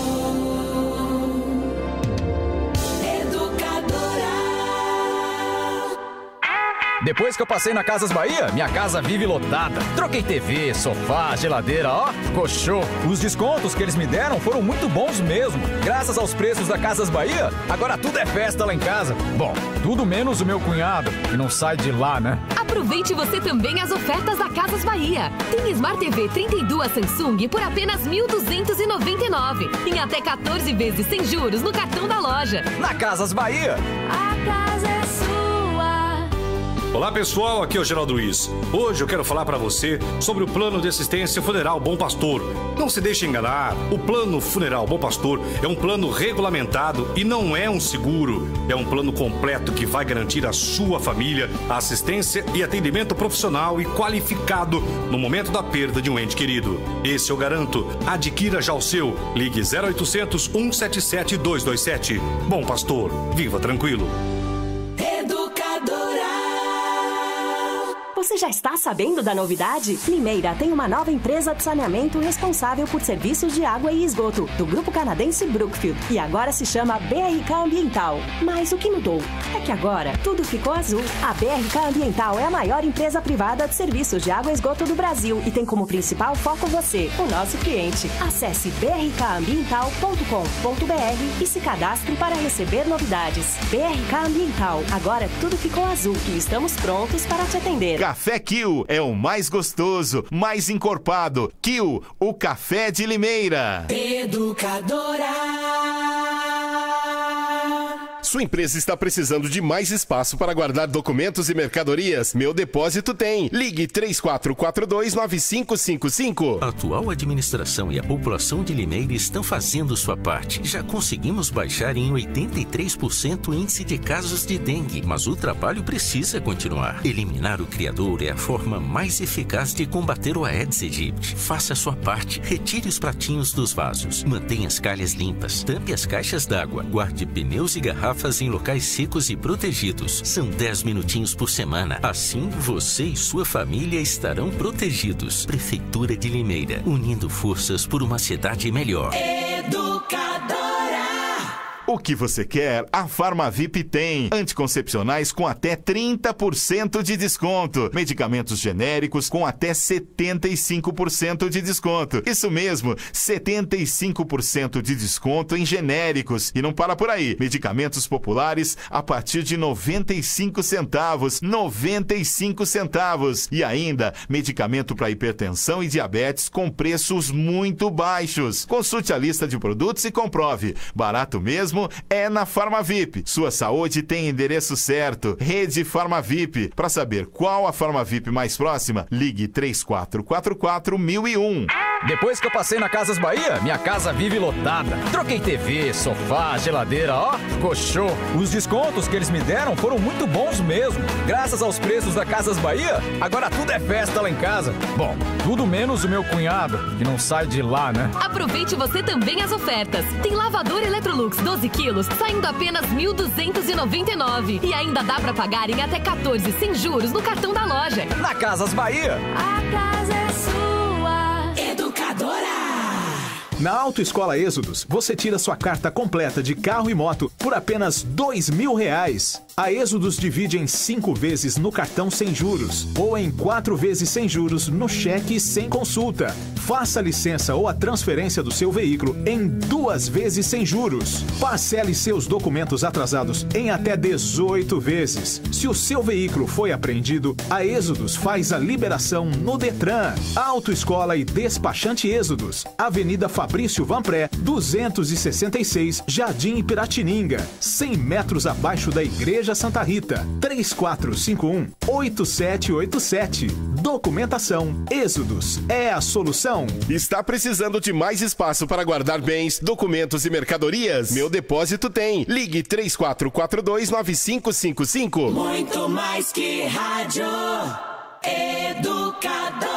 F: Depois que eu passei na Casas Bahia, minha casa vive lotada. Troquei TV, sofá, geladeira, ficou show. Os descontos que eles me deram foram muito bons mesmo. Graças aos preços da Casas Bahia, agora tudo é festa lá em casa. Bom, tudo menos o meu cunhado, que não sai de lá, né?
G: Aproveite você também as ofertas da Casas Bahia. Tem Smart TV 32 Samsung por apenas R$ 1.299. Em até 14 vezes sem juros no cartão da loja.
F: Na Casas Bahia.
G: A casa é sua.
H: Olá pessoal, aqui é o Geraldo Luiz. Hoje eu quero falar para você sobre o Plano de Assistência Funeral Bom Pastor. Não se deixe enganar, o Plano Funeral Bom Pastor é um plano regulamentado e não é um seguro. É um plano completo que vai garantir à sua família a assistência e atendimento profissional e qualificado no momento da perda de um ente querido. Esse eu garanto. Adquira já o seu. Ligue 0800 177 227. Bom Pastor, viva tranquilo.
E: Educadora.
I: Você Você já está sabendo da novidade? Limeira tem uma nova empresa de saneamento responsável por serviços de água e esgoto, do grupo canadense Brookfield, e agora se chama BRK Ambiental. Mas o que mudou? É que agora tudo ficou azul. A BRK Ambiental é a maior empresa privada de serviços de água e esgoto do Brasil e tem como principal foco você, o nosso cliente. Acesse brkambiental.com.br e se cadastre para receber novidades. BRK Ambiental, agora tudo ficou azul e estamos prontos para te atender.
J: Café Kill é o mais gostoso, mais encorpado. Kill, o café de Limeira. Sua empresa está precisando de mais espaço para guardar documentos e mercadorias? Meu Depósito tem. Ligue 3442-9555.
K: A atual administração e a população de Limeira estão fazendo sua parte. Já conseguimos baixar em 83% o índice de casos de dengue, mas o trabalho precisa continuar. Eliminar o criador é a forma mais eficaz de combater o Aedes aegypti. Faça a sua parte. Retire os pratinhos dos vasos. Mantenha as calhas limpas. Tampe as caixas d'água. Guarde pneus e garrafas em locais secos e protegidos. São 10 minutinhos por semana. Assim, você e sua família estarão protegidos. Prefeitura de Limeira, unindo forças por uma cidade melhor.
J: O que você quer, a Farmavip tem. Anticoncepcionais com até 30% de desconto. Medicamentos genéricos com até 75% de desconto. Isso mesmo, 75% de desconto em genéricos. E não para por aí. Medicamentos populares a partir de 95 centavos. 95 centavos. E ainda, medicamento para hipertensão e diabetes com preços muito baixos. Consulte a lista de produtos e comprove. Barato mesmo é na Farmavip. Sua saúde tem endereço certo. Rede Farmavip. Para saber qual a Farmavip mais próxima, ligue 3444-1001.
F: Depois que eu passei na Casas Bahia, minha casa vive lotada. Troquei TV, sofá, geladeira, ó, ficou show. Os descontos que eles me deram foram muito bons mesmo. Graças aos preços da Casas Bahia, agora tudo é festa lá em casa. Bom, tudo menos o meu cunhado, que não sai de lá, né?
G: Aproveite você também as ofertas. Tem lavador Electrolux 12 quilos, saindo apenas R$ 1.299. E ainda dá pra pagar em até 14 sem juros no cartão da loja.
F: Na Casas Bahia.
E: A casa é sua. Educadora.
L: Na Autoescola Êxodos, você tira sua carta completa de carro e moto por apenas R$2.000. A Êxodos divide em 5 vezes no cartão sem juros ou em 4 vezes sem juros no cheque sem consulta. Faça a licença ou a transferência do seu veículo em 2 vezes sem juros. Parcele seus documentos atrasados em até 18 vezes. Se o seu veículo foi apreendido, a Êxodos faz a liberação no Detran. Autoescola e Despachante Êxodos, Avenida Fabrício Vanpré, 266, Jardim Piratininga, 100 metros abaixo da Igreja Santa Rita. 3451-8787. Documentação Êxodos é a solução.
J: Está precisando de mais espaço para guardar bens, documentos e mercadorias? Meu Depósito tem. Ligue 3442-9555.
E: Muito mais que rádio. Educadora.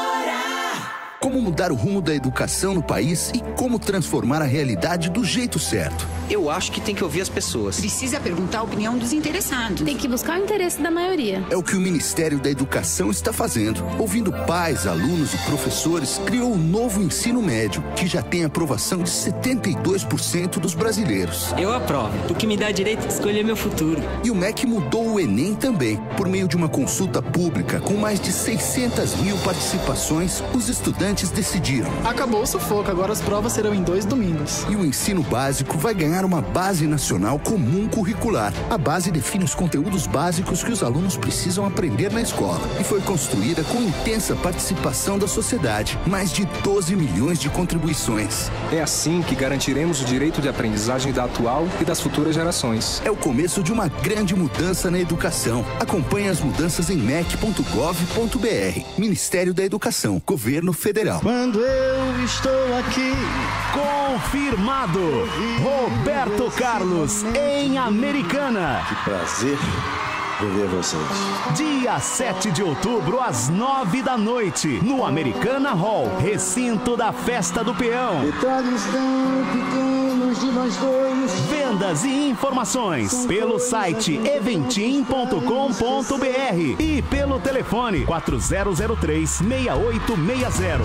M: Como mudar o rumo da educação no país e como transformar a realidade do jeito certo.
N: Eu acho que tem que ouvir as pessoas.
O: Precisa perguntar a opinião dos interessados.
P: Tem que buscar o interesse da maioria.
M: É o que o Ministério da Educação está fazendo. Ouvindo pais, alunos e professores, criou um novo ensino médio, que já tem aprovação de 72% dos brasileiros.
N: Eu aprovo, o que me dá direito de escolher meu futuro.
M: E o MEC mudou o Enem também. Por meio de uma consulta pública com mais de 600 mil participações, os estudantes decidiram.
Q: Acabou o sufoco, agora as provas serão em 2 domingos.
M: E o ensino básico vai ganhar uma base nacional comum curricular. A base define os conteúdos básicos que os alunos precisam aprender na escola e foi construída com intensa participação da sociedade. Mais de 12 milhões de contribuições.
R: É assim que garantiremos o direito de aprendizagem da atual e das futuras gerações.
M: É o começo de uma grande mudança na educação. Acompanhe as mudanças em mec.gov.br. Ministério da Educação, Governo Federal.
S: Quando eu estou aqui,
T: confirmado, Roberto Carlos em Americana.
S: Que prazer rever vocês.
T: Dia 7 de outubro, às 9 da noite, no Americana Hall, recinto da Festa do Peão.
S: Detalhes tão pequenos de nós dois.
T: Vendas e informações pelo site eventim.com.br e pelo telefone 4003-6860.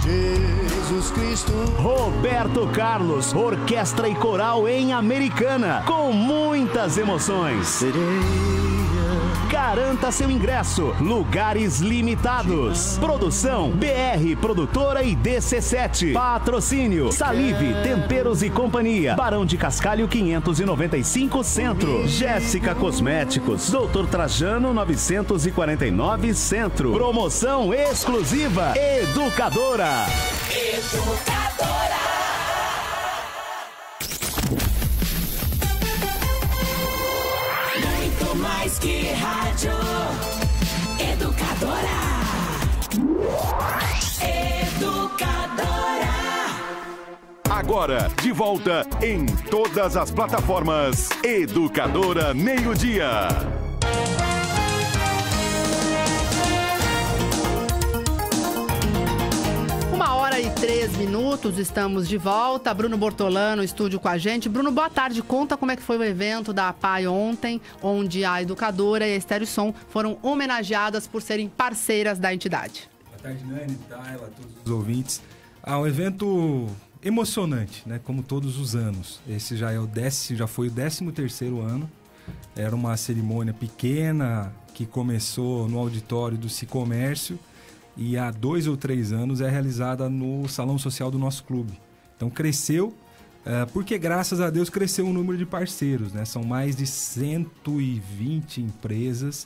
S: Jesus Cristo.
T: Roberto Carlos, orquestra e coral em Americana, com muitas emoções. Garanta seu ingresso, lugares limitados. Produção BR Produtora e DC7. Patrocínio Salive, Temperos e Companhia, Barão de Cascalho 595 Centro. Jéssica Cosméticos, Doutor Trajano 949 Centro. Promoção exclusiva Educadora.
E: Muito mais que rádio. Educadora.
A: Agora, de volta em todas as plataformas. Educadora Meio-Dia.
B: 1h03, estamos de volta. Bruno Bortolano no estúdio com a gente. Bruno, boa tarde. Conta como é que foi o evento da APAI ontem, onde a Educadora e a Estéreo Som foram homenageadas por serem parceiras da entidade.
U: Boa tarde, Nani, Tayla, todos os ouvintes. Um evento emocionante, né? Como todos os anos. Esse já foi o 13º ano. Era uma cerimônia pequena que começou no auditório do Cicomércio e há 2 ou 3 anos é realizada no salão social do nosso clube. Então cresceu, porque graças a Deus cresceu o número de parceiros, né? São mais de 120 empresas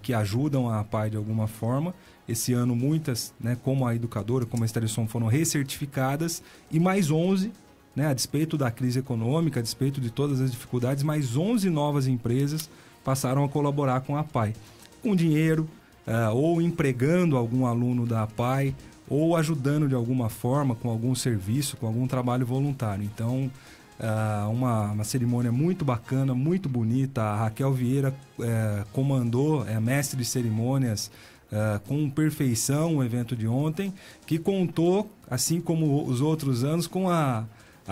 U: que ajudam a APAI de alguma forma. Esse ano muitas, né, como a Educadora, como a Estéreo Som, foram recertificadas e mais 11, né, a despeito da crise econômica, a despeito de todas as dificuldades, mais 11 novas empresas passaram a colaborar com a APAI, com dinheiro, ou empregando algum aluno da APAI, ou ajudando de alguma forma com algum serviço, com algum trabalho voluntário. Então, uma cerimônia muito bacana, muito bonita. A Raquel Vieira comandou, mestre de cerimônias, com perfeição o evento de ontem, que contou, assim como os outros anos, com a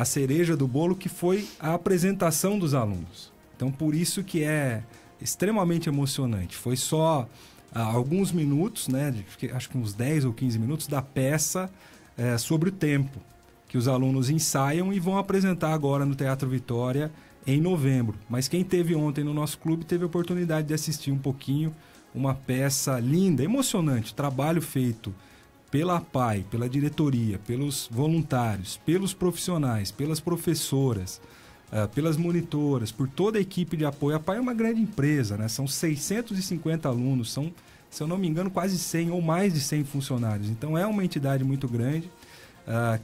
U: cereja do bolo, que foi a apresentação dos alunos. Então, por isso que é extremamente emocionante. Foi só alguns minutos, né, acho que uns 10 ou 15 minutos da peça sobre o tempo, que os alunos ensaiam e vão apresentar agora no Teatro Vitória em novembro. Mas quem teve ontem no nosso clube teve a oportunidade de assistir um pouquinho, uma peça linda, emocionante, trabalho feito pela APAI, pela diretoria, pelos voluntários, pelos profissionais, pelas professoras, pelas monitoras, por toda a equipe de apoio. A APAI é uma grande empresa, né? São 650 alunos, são, se eu não me engano, quase 100 ou mais de 100 funcionários. Então é uma entidade muito grande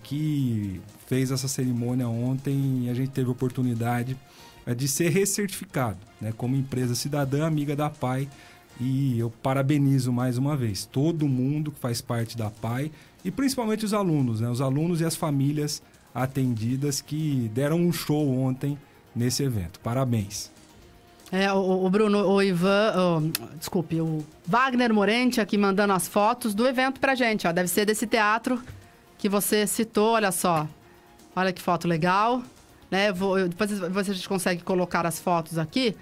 U: que fez essa cerimônia ontem e a gente teve a oportunidade de ser recertificado, né, como empresa cidadã amiga da APAI. E eu parabenizo mais uma vez todo mundo que faz parte da APAI e principalmente os alunos, né? Os alunos e as famílias atendidas que deram um show ontem nesse evento. Parabéns.
B: O Bruno, o Wagner Morente aqui mandando as fotos do evento pra gente, ó. Deve ser desse teatro que você citou, olha só. Olha que foto legal, né? Depois a gente consegue colocar as fotos aqui.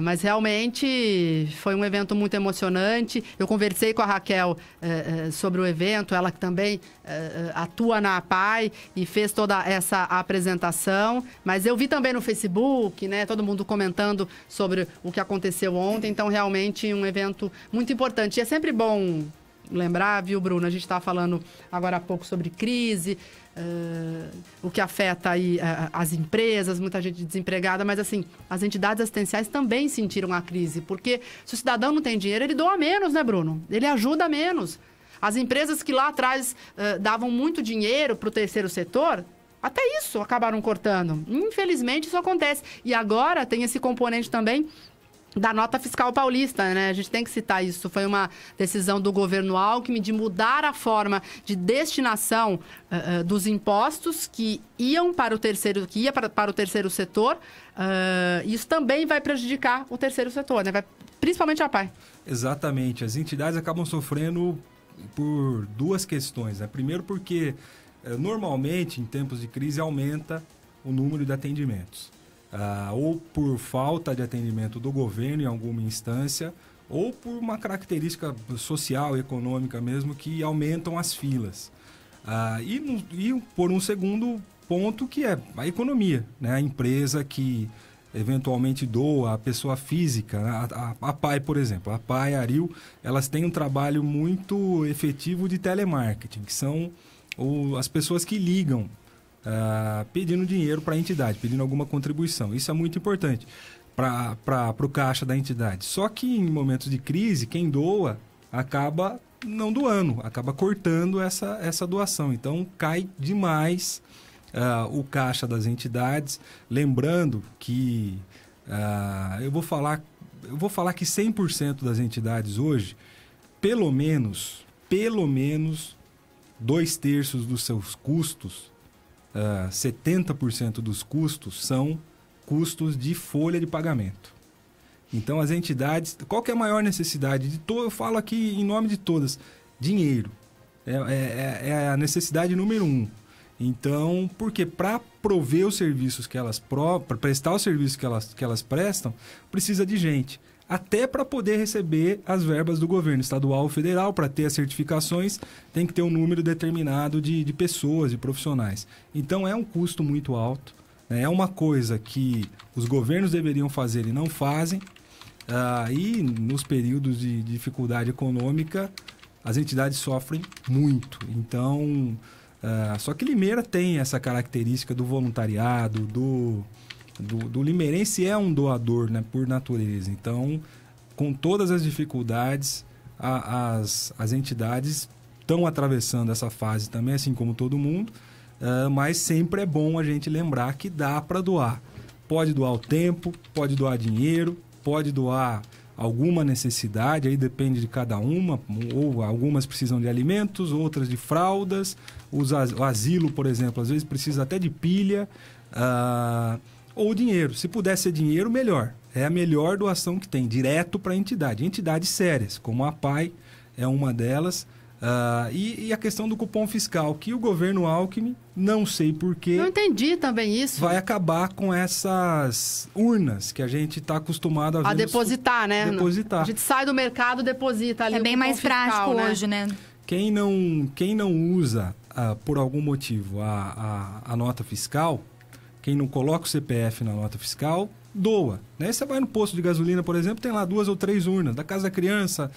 B: Mas realmente foi um evento muito emocionante. Eu conversei com a Raquel sobre o evento, ela que também atua na APAI e fez toda essa apresentação. Mas eu vi também no Facebook, né, todo mundo comentando sobre o que aconteceu ontem. Então, realmente, um evento muito importante. E é sempre bom lembrar, viu, Bruno? A gente estava falando agora há pouco sobre crise, o que afeta aí as empresas, muita gente desempregada, mas assim, as entidades assistenciais também sentiram a crise, porque se o cidadão não tem dinheiro, ele doa menos, né, Bruno? Ele ajuda menos. As empresas que lá atrás davam muito dinheiro para o terceiro setor, até isso acabaram cortando. Infelizmente, isso acontece. E agora tem esse componente também da nota fiscal paulista, né? A gente tem que citar isso. Foi uma decisão do governo Alckmin de mudar a forma de destinação dos impostos que iam para o terceiro, para o terceiro setor. Isso também vai prejudicar o terceiro setor, né? Principalmente a APAI.
U: Exatamente. As entidades acabam sofrendo por duas questões, né? Primeiro porque normalmente, em tempos de crise, aumenta o número de atendimentos. Ou por falta de atendimento do governo em alguma instância, ou por uma característica social, econômica mesmo, que aumentam as filas. E por um segundo ponto, que é a economia, né? A empresa que eventualmente doa, a pessoa física, a PAI, por exemplo. A PAI e a Aril, elas têm um trabalho muito efetivo de telemarketing, que são as pessoas que ligam pedindo dinheiro para a entidade, pedindo alguma contribuição. Isso é muito importante para o caixa da entidade. Só que em momentos de crise, quem doa acaba não doando, acaba cortando essa doação. Então cai demais o caixa das entidades. Lembrando que eu vou falar que 100% das entidades hoje, pelo menos 2/3 dos seus custos, 70% dos custos são custos de folha de pagamento. Então as entidades, qual que é a maior necessidade? Eu falo aqui em nome de todas, dinheiro. É a necessidade número 1. Então, porque para prover os serviços que elas para prestar os serviços que elas prestam, precisa de gente. Até para poder receber as verbas do governo estadual ou federal, para ter as certificações, tem que ter um número determinado de pessoas, de profissionais. Então, é um custo muito alto, né? É uma coisa que os governos deveriam fazer e não fazem. E nos períodos de dificuldade econômica, as entidades sofrem muito. Então, só que Limeira tem essa característica do voluntariado, do limeirense é um doador, né, por natureza. Então, com todas as dificuldades, as entidades estão atravessando essa fase também, assim como todo mundo, mas sempre é bom a gente lembrar que dá para doar. Pode doar o tempo, pode doar dinheiro, pode doar alguma necessidade, aí depende de cada uma, ou algumas precisam de alimentos, outras de fraldas, o asilo, por exemplo, às vezes precisa até de pilha, ou dinheiro. Se puder ser dinheiro, melhor. É a melhor doação que tem, direto para a entidade. Entidades sérias, como a PAI é uma delas. E a questão do cupom fiscal, que o governo Alckmin, não sei porquê...
B: Não entendi também isso.
U: Vai acabar com essas urnas que a gente está acostumado a ver.
B: Depositar, né?
U: Depositar.
B: A gente sai do mercado, deposita ali.
C: É bem mais prático hoje, né?
U: Quem não usa, por algum motivo, a nota fiscal, quem não coloca o CPF na nota fiscal, doa, né? Você vai no posto de gasolina, por exemplo, tem lá 2 ou 3 urnas, da Casa da Criança,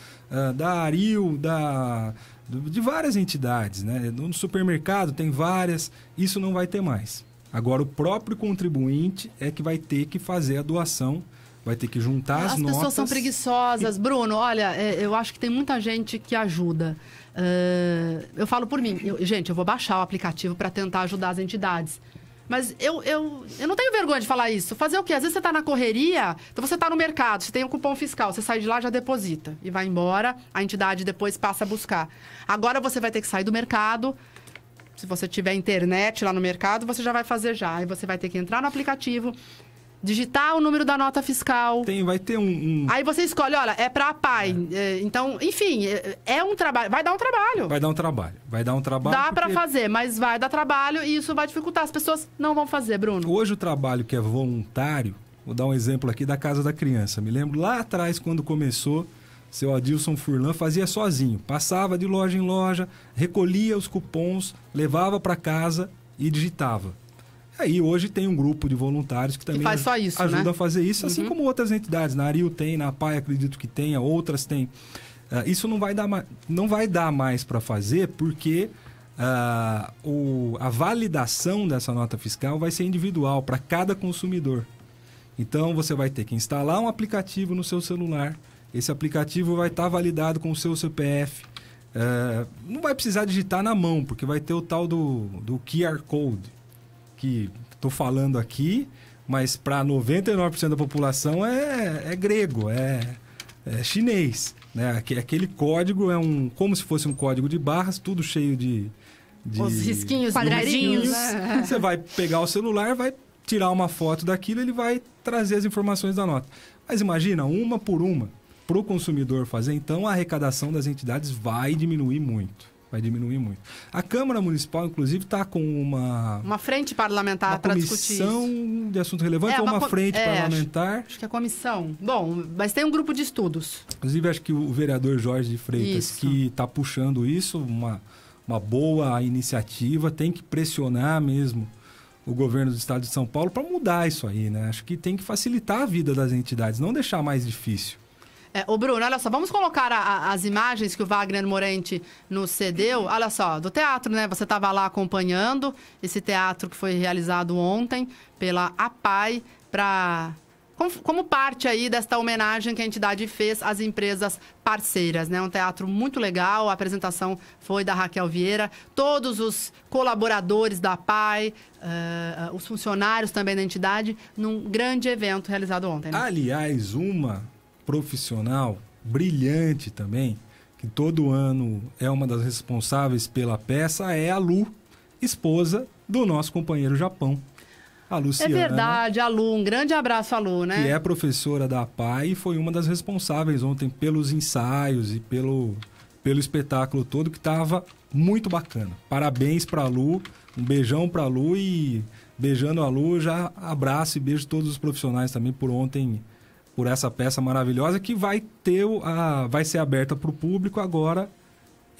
U: da Aril, de várias entidades, né? No supermercado tem várias, isso não vai ter mais. Agora, o próprio contribuinte é que vai ter que fazer a doação, vai ter que juntar as notas.
B: As pessoas são preguiçosas. Bruno, olha, eu acho que tem muita gente que ajuda. Eu falo por mim. Eu vou baixar o aplicativo para tentar ajudar as entidades. Mas eu não tenho vergonha de falar isso. Fazer o quê? Às vezes você está na correria, então você está no mercado, você tem um cupom fiscal, você sai de lá, já deposita e vai embora, a entidade depois passa a buscar. Agora você vai ter que sair do mercado. Se você tiver internet lá no mercado, você já vai fazer já. Aí você vai ter que entrar no aplicativo, digitar o número da nota fiscal.
U: Vai ter
B: Aí você escolhe, olha, é para a PAI. Então, enfim, é um trabalho. Vai dar um trabalho.
U: Vai dar um trabalho.
B: Dá para fazer, mas vai dar trabalho e isso vai dificultar. As pessoas não vão fazer, Bruno.
U: Hoje o trabalho que é voluntário, vou dar um exemplo aqui da Casa da Criança. Me lembro lá atrás, quando começou, seu Adilson Furlan fazia sozinho. Passava de loja em loja, recolhia os cupons, levava para casa e digitava. Aí hoje tem um grupo de voluntários que também
B: faz só isso,
U: ajuda,
B: né?
U: a fazer isso, assim como outras entidades. Na Aril tem, na PAI acredito que tenha, outras tem. Isso não vai dar mais para fazer porque a validação dessa nota fiscal vai ser individual para cada consumidor. Então você vai ter que instalar um aplicativo no seu celular. Esse aplicativo vai estar validado com o seu CPF. Não vai precisar digitar na mão, porque vai ter o tal do QR Code, que estou falando aqui, mas para 99% da população é grego, é chinês, né? Aquele código como se fosse um código de barras, tudo cheio de
B: os risquinhos,
C: quadradinhos.
U: Você vai pegar o celular, vai tirar uma foto daquilo, ele vai trazer as informações da nota. Mas imagina, uma por uma, para o consumidor fazer, então a arrecadação das entidades vai diminuir muito. Vai diminuir muito. A Câmara Municipal, inclusive, está com uma
B: frente parlamentar para discutir isso.
U: Uma comissão de assunto relevante ou uma frente parlamentar?
B: Acho que é comissão. Bom, mas tem um grupo de estudos.
U: Inclusive, acho que o vereador Jorge de Freitas, que está puxando isso, uma boa iniciativa, tem que pressionar mesmo o governo do estado de São Paulo para mudar isso aí, né? Acho que tem que facilitar a vida das entidades, não deixar mais difícil.
B: Ô Bruno, olha só, vamos colocar as imagens que o Wagner Morente nos cedeu. Olha só, do teatro, né? Você estava lá acompanhando esse teatro que foi realizado ontem pela APAI como parte aí desta homenagem que a entidade fez às empresas parceiras, né? Um teatro muito legal, a apresentação foi da Raquel Vieira, todos os colaboradores da APAI, os funcionários também da entidade, num grande evento realizado ontem, né?
U: Aliás, uma profissional brilhante também, que todo ano é uma das responsáveis pela peça, é a Lu, esposa do nosso companheiro Japão, a Luciana.
B: É verdade, a Lu, um grande abraço a Lu, né?
U: Que é professora da APAI e foi uma das responsáveis ontem pelos ensaios e pelo espetáculo todo, que estava muito bacana. Parabéns para a Lu, um beijão para a Lu e beijando a Lu, já abraço e beijo todos os profissionais também por ontem, por essa peça maravilhosa que vai ser aberta para o público agora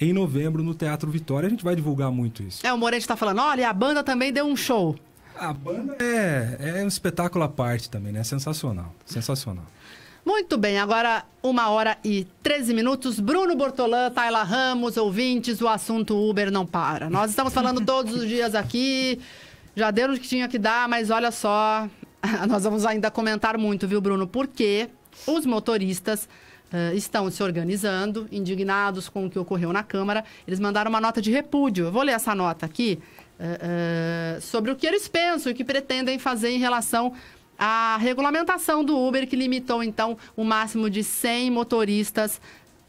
U: em novembro no Teatro Vitória. A gente vai divulgar muito isso.
B: O Morente está falando, olha, a banda também deu um show.
U: A banda é um espetáculo à parte também, né? Sensacional, sensacional.
B: Muito bem, agora 1h13. Bruno Bortolã, Tayla Ramos, ouvintes, o assunto Uber não para. Nós estamos falando todos os dias aqui, já deu o que tinha que dar, mas olha só... Nós vamos ainda comentar muito, viu, Bruno? Porque os motoristas estão se organizando, indignados com o que ocorreu na Câmara. Eles mandaram uma nota de repúdio. Eu vou ler essa nota aqui sobre o que eles pensam e o que pretendem fazer em relação à regulamentação do Uber, que limitou, então, o máximo de 100 motoristas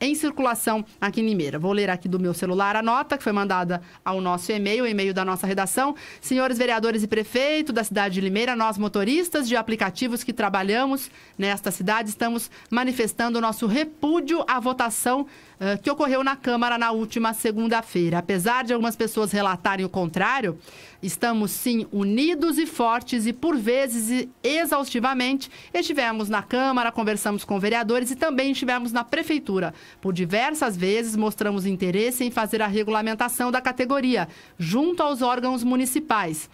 B: em circulação aqui em Limeira. Vou ler aqui do meu celular a nota que foi mandada ao nosso e-mail, o e-mail da nossa redação. Senhores vereadores e prefeito da cidade de Limeira, nós motoristas de aplicativos que trabalhamos nesta cidade, estamos manifestando o nosso repúdio à votação que ocorreu na Câmara na última segunda-feira. Apesar de algumas pessoas relatarem o contrário, estamos sim unidos e fortes e por vezes e exaustivamente estivemos na Câmara, conversamos com vereadores e também estivemos na Prefeitura. Por diversas vezes mostramos interesse em fazer a regulamentação da categoria junto aos órgãos municipais,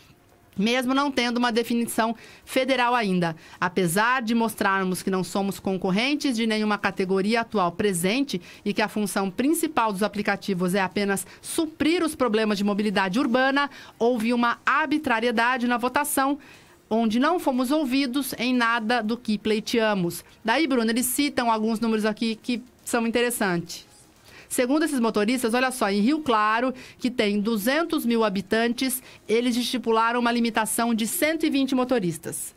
B: mesmo não tendo uma definição federal ainda. Apesar de mostrarmos que não somos concorrentes de nenhuma categoria atual presente e que a função principal dos aplicativos é apenas suprir os problemas de mobilidade urbana, houve uma arbitrariedade na votação, onde não fomos ouvidos em nada do que pleiteamos. Daí, Bruno, eles citam alguns números aqui que são interessantes. Segundo esses motoristas, olha só, em Rio Claro, que tem 200 mil habitantes, eles estipularam uma limitação de 120 motoristas.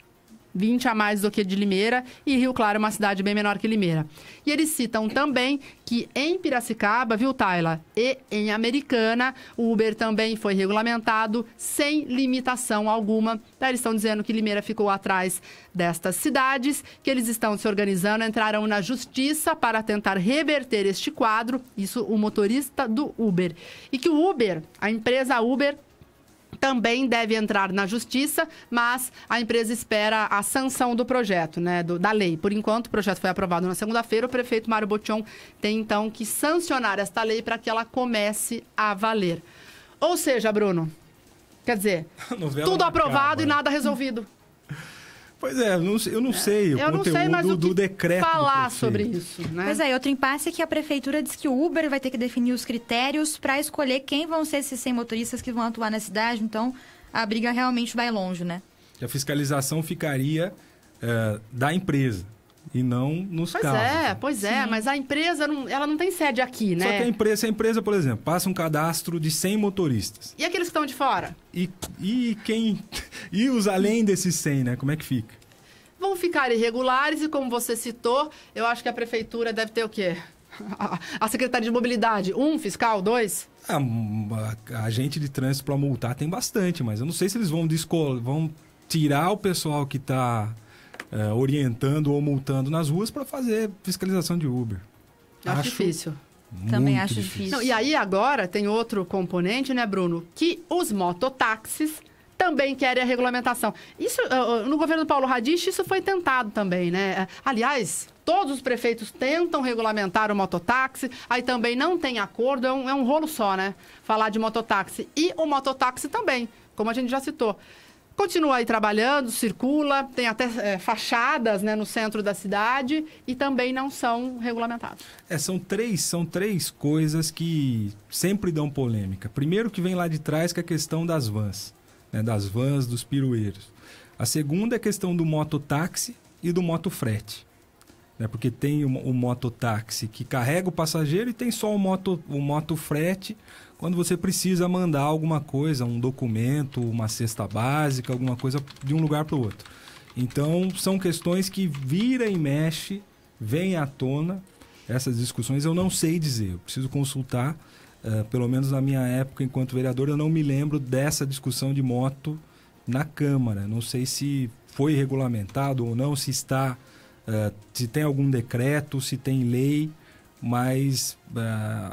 B: 20 a mais do que de Limeira, e Rio Claro é uma cidade bem menor que Limeira. E eles citam também que em Piracicaba, viu, Tayla, e em Americana, o Uber também foi regulamentado sem limitação alguma. Daí eles estão dizendo que Limeira ficou atrás destas cidades, que eles estão se organizando, entrarão na justiça para tentar reverter este quadro, isso o motorista do Uber. E que o Uber, a empresa Uber, também deve entrar na justiça, mas a empresa espera a sanção do projeto, né, da lei. Por enquanto, o projeto foi aprovado na segunda-feira, o prefeito Mário Botion tem, então, que sancionar esta lei para que ela comece a valer. Ou seja, Bruno, quer dizer, tudo aprovado e nada resolvido.
U: Pois é, eu não sei o conteúdo do decreto.
B: Falar sobre isso, né?
C: Pois é, outro impasse é que a prefeitura diz que o Uber vai ter que definir os critérios para escolher quem vão ser esses 100 motoristas que vão atuar na cidade, então a briga realmente vai longe, né?
U: A fiscalização ficaria da empresa e não nos carros.
B: Pois é, mas a empresa ela não tem sede aqui, né?
U: Só que se a empresa, por exemplo, passa um cadastro de 100 motoristas.
B: E aqueles que estão de fora?
U: E os além desses 100, né? Como é que fica?
B: Vão ficar irregulares e, como você citou, eu acho que a prefeitura deve ter o quê? A Secretaria de Mobilidade, 1 fiscal, 2?
U: A agente de trânsito para multar tem bastante, mas eu não sei se eles vão tirar o pessoal que está orientando ou multando nas ruas para fazer fiscalização de Uber.
B: Acho difícil.
C: Também acho difícil.
B: Não, e aí agora tem outro componente, né, Bruno? Que os mototáxis também querem a regulamentação. Isso, no governo Paulo Radich, isso foi tentado também, né? Aliás, todos os prefeitos tentam regulamentar o mototáxi, aí também não tem acordo, é um rolo só, né? Falar de mototáxi. E o mototáxi também, como a gente já citou. Continua aí trabalhando, circula, tem até fachadas, né, no centro da cidade e também não são regulamentados.
U: São três coisas que sempre dão polêmica. Primeiro que vem lá de trás, que é a questão das vans, né, dos pirueiros. A segunda é a questão do mototáxi e do motofrete. Né, porque tem o mototáxi que carrega o passageiro e tem só o motofrete quando você precisa mandar alguma coisa, um documento, uma cesta básica, alguma coisa de um lugar para o outro. Então, são questões que vira e mexe, vem à tona, essas discussões. Eu não sei dizer, eu preciso consultar, pelo menos na minha época, enquanto vereador, eu não me lembro dessa discussão de moto na Câmara. Não sei se foi regulamentado ou não, se está, se tem algum decreto, se tem lei, mas,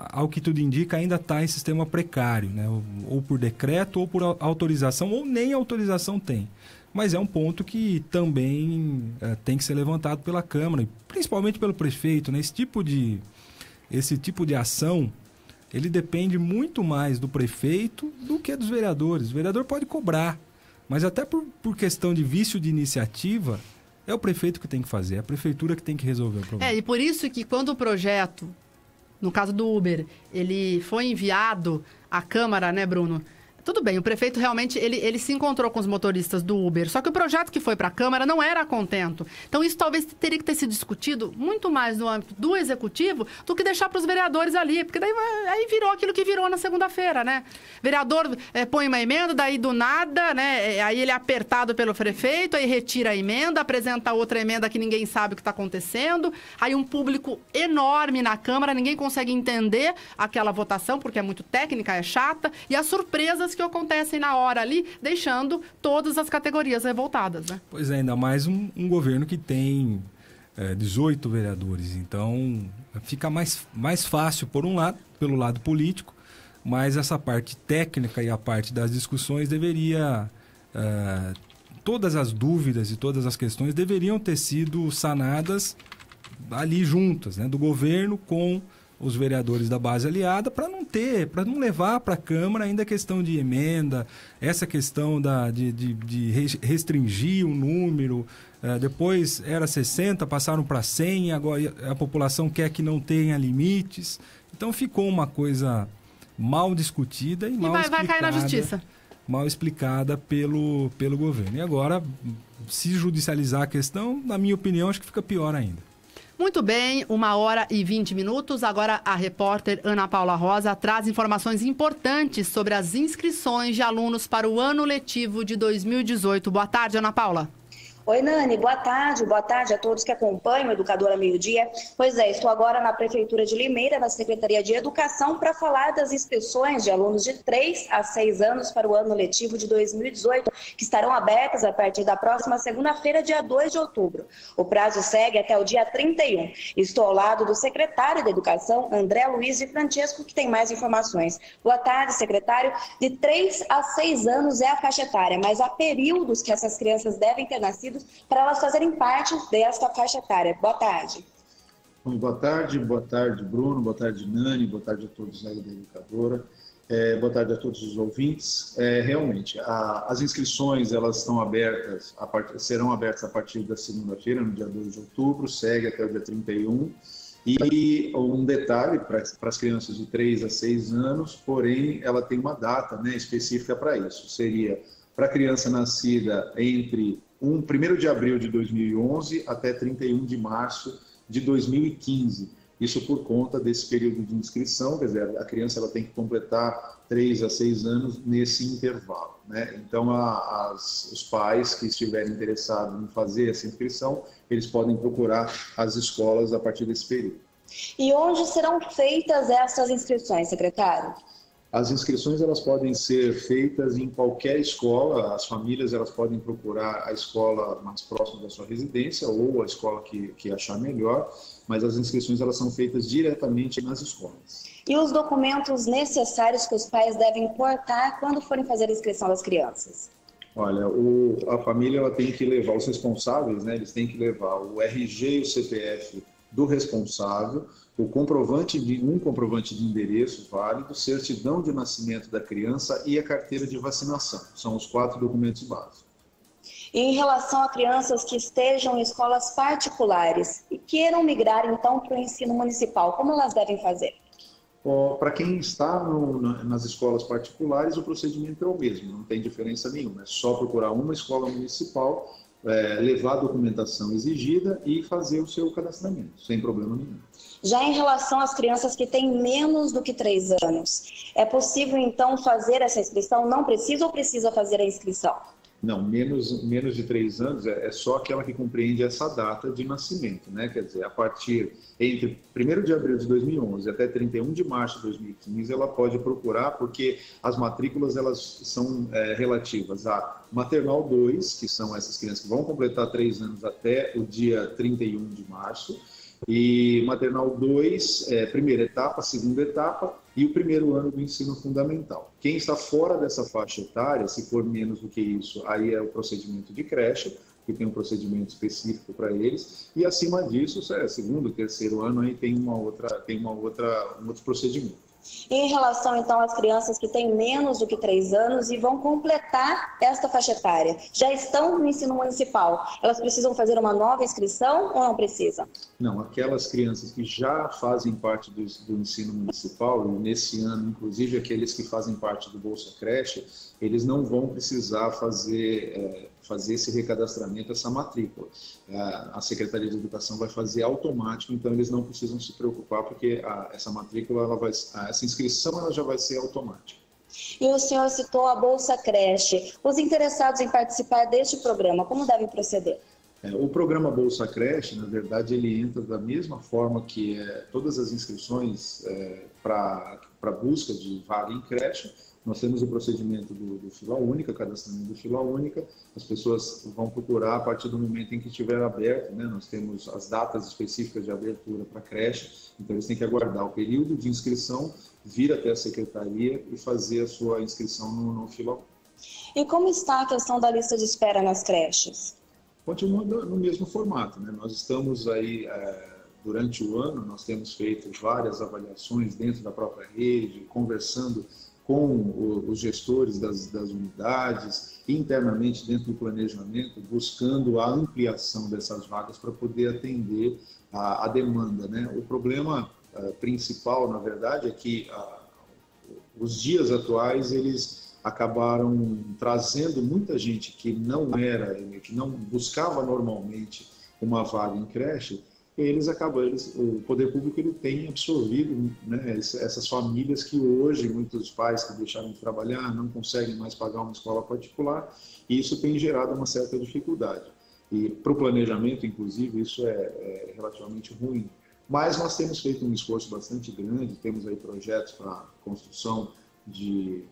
U: ao que tudo indica, ainda está em sistema precário, né? Ou por decreto, ou por autorização, ou nem autorização tem. Mas é um ponto que também tem que ser levantado pela Câmara, e principalmente pelo prefeito, né? Esse tipo de ação, ele depende muito mais do prefeito do que dos vereadores. O vereador pode cobrar, mas até por questão de vício de iniciativa, é o prefeito que tem que fazer, é a prefeitura que tem que resolver o problema.
B: E por isso que quando o projeto, no caso do Uber, ele foi enviado à Câmara, né, Bruno? Tudo bem, o prefeito realmente, ele se encontrou com os motoristas do Uber, só que o projeto que foi para a Câmara não era a contento. Então, isso talvez teria que ter sido discutido muito mais no âmbito do Executivo do que deixar para os vereadores ali, porque daí aí virou aquilo que virou na segunda-feira, né? Vereador põe uma emenda, daí do nada, né? Aí ele é apertado pelo prefeito, aí retira a emenda, apresenta outra emenda que ninguém sabe o que está acontecendo, aí um público enorme na Câmara, ninguém consegue entender aquela votação, porque é muito técnica, é chata, e as surpresas que acontecem na hora ali, deixando todas as categorias revoltadas, né?
U: Pois é, ainda mais um governo que tem 18 vereadores. Então, fica mais fácil, por um lado, pelo lado político, mas essa parte técnica e a parte das discussões deveria... todas as dúvidas e todas as questões deveriam ter sido sanadas ali juntas, né? Do governo com os vereadores da base aliada, para não levar para a Câmara ainda a questão de emenda, essa questão de restringir o número, depois era 60, passaram para 100, agora a população quer que não tenha limites. Então ficou uma coisa mal discutida e mal explicada.
B: Vai cair na justiça.
U: Mal explicada pelo governo. E agora, se judicializar a questão, na minha opinião, acho que fica pior ainda.
B: Muito bem, 1h20. Agora a repórter Ana Paula Rosa traz informações importantes sobre as inscrições de alunos para o ano letivo de 2018. Boa tarde, Ana Paula.
D: Oi, Nani, boa tarde a todos que acompanham o Educadora Meio Dia. Pois é, estou agora na Prefeitura de Limeira, na Secretaria de Educação, para falar das inscrições de alunos de 3 a 6 anos para o ano letivo de 2018, que estarão abertas a partir da próxima segunda-feira, dia 2 de outubro. O prazo segue até o dia 31. Estou ao lado do secretário de Educação, André Luiz de Francesco, que tem mais informações. Boa tarde, secretário. De 3 a 6 anos é a faixa etária, mas há períodos que essas crianças devem ter nascido para elas fazerem parte desta faixa etária. Boa tarde.
V: Bom, boa tarde, Bruno, boa tarde, Nani, boa tarde a todos aí da Educadora, boa tarde a todos os ouvintes. Realmente, as inscrições elas estão abertas, serão abertas a partir da segunda-feira, no dia 2 de outubro, segue até o dia 31. E um detalhe para as crianças de 3 a 6 anos, porém, ela tem uma data, né, específica para isso. Seria para a criança nascida entre 1º de abril de 2011 até 31 de março de 2015. Isso por conta desse período de inscrição, quer dizer, a criança ela tem que completar 3 a 6 anos nesse intervalo, né? Então, os pais que estiverem interessados em fazer essa inscrição, eles podem procurar as escolas a partir desse período.
D: E onde serão feitas essas inscrições, secretário?
V: As inscrições elas podem ser feitas em qualquer escola, as famílias elas podem procurar a escola mais próxima da sua residência ou a escola que achar melhor, mas as inscrições elas são feitas diretamente nas escolas.
D: E os documentos necessários que os pais devem portar quando forem fazer a inscrição das crianças?
V: Olha, a família ela tem que levar, os responsáveis, né, eles têm que levar o RG e o CPF do responsável, um comprovante de endereço válido, certidão de nascimento da criança e a carteira de vacinação. São os 4 documentos básicos.
D: E em relação a crianças que estejam em escolas particulares e queiram migrar então para o ensino municipal, como elas devem fazer?
V: Para quem está nas escolas particulares, o procedimento é o mesmo, não tem diferença nenhuma. É só procurar uma escola municipal, levar a documentação exigida e fazer o seu cadastramento, sem problema nenhum.
D: Já em relação às crianças que têm menos do que 3 anos, é possível então fazer essa inscrição? Não precisa ou precisa fazer a inscrição?
V: Não, menos de 3 anos é só aquela que compreende essa data de nascimento, né? Quer dizer, a partir entre 1º de abril de 2011 até 31 de março de 2015, ela pode procurar, porque as matrículas elas são relativas a maternal 2, que são essas crianças que vão completar 3 anos até o dia 31 de março, e maternal 2, primeira etapa, segunda etapa e o 1º ano do ensino fundamental. Quem está fora dessa faixa etária, se for menos do que isso, aí é o procedimento de creche, que tem um procedimento específico para eles, e acima disso, segundo, 3º ano, aí tem um outro procedimento.
D: Em relação, então, às crianças que têm menos do que 3 anos e vão completar esta faixa etária, já estão no ensino municipal, elas precisam fazer uma nova inscrição ou não precisam?
V: Não, aquelas crianças que já fazem parte do ensino municipal, e nesse ano, inclusive aqueles que fazem parte do Bolsa Creche, eles não vão precisar fazer esse recadastramento, essa matrícula. A Secretaria de Educação vai fazer automático, então eles não precisam se preocupar, porque essa matrícula, essa inscrição ela já vai ser automática.
D: E o senhor citou a Bolsa Creche. Os interessados em participar deste programa, como devem proceder?
V: O programa Bolsa Creche, na verdade, ele entra da mesma forma que todas as inscrições para busca de vaga em creche. Nós temos o procedimento do Fila Única, cadastramento do Fila Única. As pessoas vão procurar a partir do momento em que estiver aberto, né? Nós temos as datas específicas de abertura para creche, então eles têm que aguardar o período de inscrição, vir até a secretaria e fazer a sua inscrição no Fila Única.
D: E como está a questão da lista de espera nas creches?
V: Continua no mesmo formato, né? Nós estamos aí, durante o ano, nós temos feito várias avaliações dentro da própria rede, conversando com os gestores das unidades, internamente dentro do planejamento, buscando a ampliação dessas vagas para poder atender a demanda, né? O problema principal, na verdade, é que os dias atuais, eles acabaram trazendo muita gente que não buscava normalmente uma vaga em creche. O poder público ele tem absorvido, né, essas famílias que hoje, muitos pais que deixaram de trabalhar não conseguem mais pagar uma escola particular, e isso tem gerado uma certa dificuldade. E para o planejamento, inclusive, isso é relativamente ruim. Mas nós temos feito um esforço bastante grande, temos aí projetos para construção de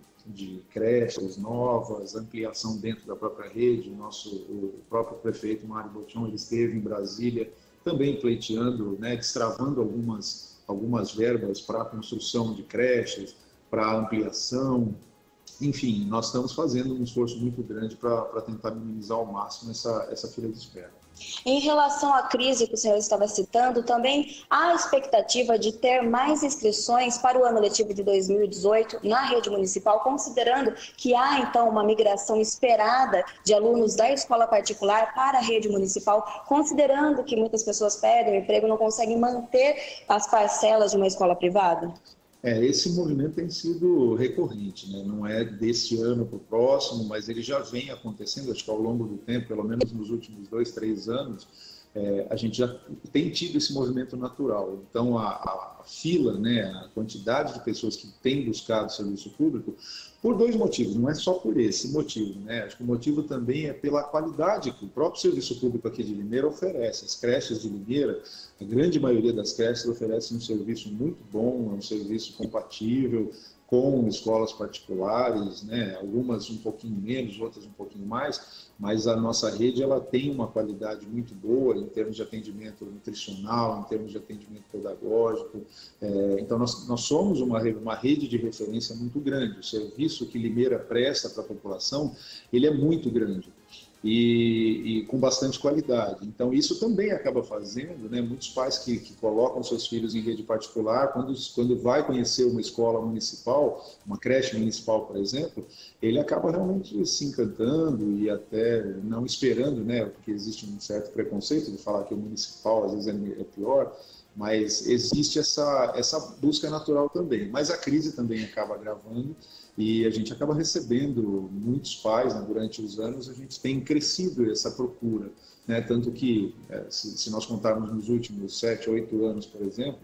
V: creches novas, ampliação dentro da própria rede. O próprio prefeito Mário Botion, ele esteve em Brasília, também pleiteando, né, destravando algumas verbas para a construção de creches, para a ampliação. Enfim, nós estamos fazendo um esforço muito grande para tentar minimizar ao máximo essa fila de espera.
D: Em relação à crise que o senhor estava citando, também há a expectativa de ter mais inscrições para o ano letivo de 2018 na rede municipal, considerando que há, então, uma migração esperada de alunos da escola particular para a rede municipal, considerando que muitas pessoas perdem o emprego e não conseguem manter as parcelas de uma escola privada?
V: Esse movimento tem sido recorrente, né? Não é desse ano para o próximo, mas ele já vem acontecendo, acho que ao longo do tempo, pelo menos nos últimos 2, 3 anos, a gente já tem tido esse movimento natural. Então, a fila, né, a quantidade de pessoas que têm buscado serviço público, por 2 motivos, não é só por esse motivo, né? Acho que o motivo também é pela qualidade que o próprio serviço público aqui de Limeira oferece. As creches de Limeira, a grande maioria das creches oferecem um serviço muito bom, é um serviço compatível, com escolas particulares, né? Algumas um pouquinho menos, outras um pouquinho mais, mas a nossa rede ela tem uma qualidade muito boa em termos de atendimento nutricional, em termos de atendimento pedagógico. Então, nós somos uma rede de referência muito grande. O serviço que Limeira presta para a população, ele é muito grande. E com bastante qualidade. Então, isso também acaba fazendo, né, muitos pais que colocam seus filhos em rede particular, quando vai conhecer uma escola municipal, uma creche municipal, por exemplo, ele acaba realmente se encantando e até não esperando, né, porque existe um certo preconceito de falar que o municipal às vezes é pior, mas existe essa busca natural também. Mas a crise também acaba agravando, e a gente acaba recebendo muitos pais, né, durante os anos, a gente tem crescido essa procura, né, tanto que, se nós contarmos nos últimos 7, 8 anos, por exemplo,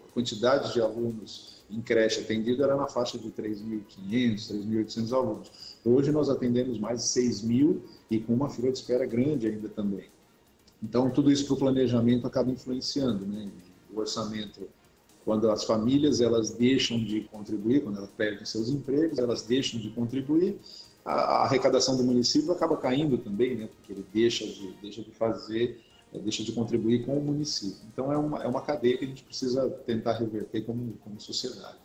V: a quantidade de alunos em creche atendido era na faixa de 3.500, 3.800 alunos. Hoje nós atendemos mais de 6.000 e com uma fila de espera grande ainda também. Então, tudo isso para o planejamento acaba influenciando, né, o orçamento. Quando as famílias elas deixam de contribuir, quando elas perdem seus empregos, elas deixam de contribuir, a arrecadação do município acaba caindo também, né? Porque ele deixa de contribuir com o município. Então é uma cadeia que a gente precisa tentar reverter como sociedade.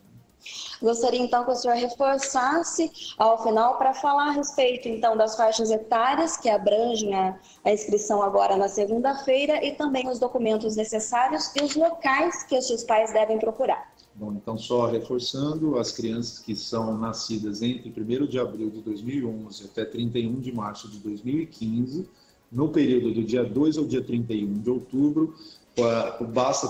D: Gostaria, então, que o senhor reforçasse ao final para falar a respeito, então, das faixas etárias que abrangem a inscrição agora na segunda-feira e também os documentos necessários e os locais que estes pais devem procurar.
V: Bom, então, só reforçando, as crianças que são nascidas entre 1º de abril de 2011 até 31 de março de 2015, no período do dia 2 ao dia 31 de outubro, basta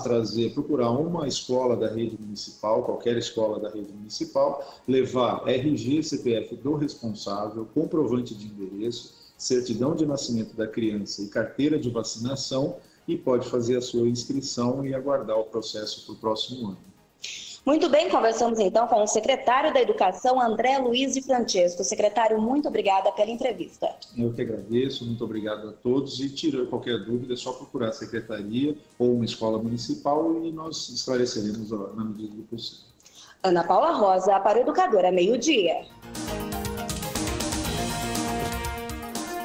V: procurar uma escola da rede municipal, qualquer escola da rede municipal, levar RG, CPF do responsável, comprovante de endereço, certidão de nascimento da criança e carteira de vacinação, e pode fazer a sua inscrição e aguardar o processo para o próximo ano.
D: Muito bem, conversamos então com o secretário da Educação, André Luiz de Francesco. Secretário, muito obrigada pela entrevista.
V: Eu que agradeço, muito obrigado a todos, e tirando qualquer dúvida, é só procurar a secretaria ou uma escola municipal e nós esclareceremos na medida do possível.
D: Ana Paula Rosa, para o Educadora, meio-dia.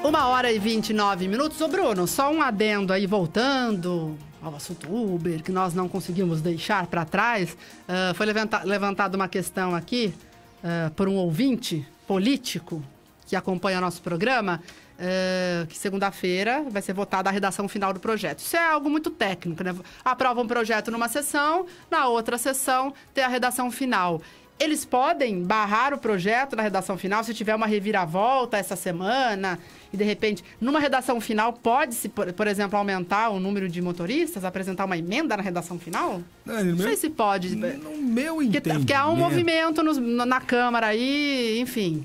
B: 1h29. Ô Bruno, só um adendo aí, voltando ao assunto Uber, que nós não conseguimos deixar para trás. Foi levantada uma questão aqui por um ouvinte político que acompanha nosso programa, que segunda-feira vai ser votada a redação final do projeto. Isso é algo muito técnico, né? Aprova um projeto numa sessão, na outra sessão tem a redação final. Eles podem barrar o projeto na redação final se tiver uma reviravolta essa semana e, de repente, numa redação final, pode-se, por exemplo, aumentar o número de motoristas, apresentar uma emenda na redação final? Não sei se pode.
U: No meu entendimento...
B: Porque há um movimento na Câmara aí, enfim...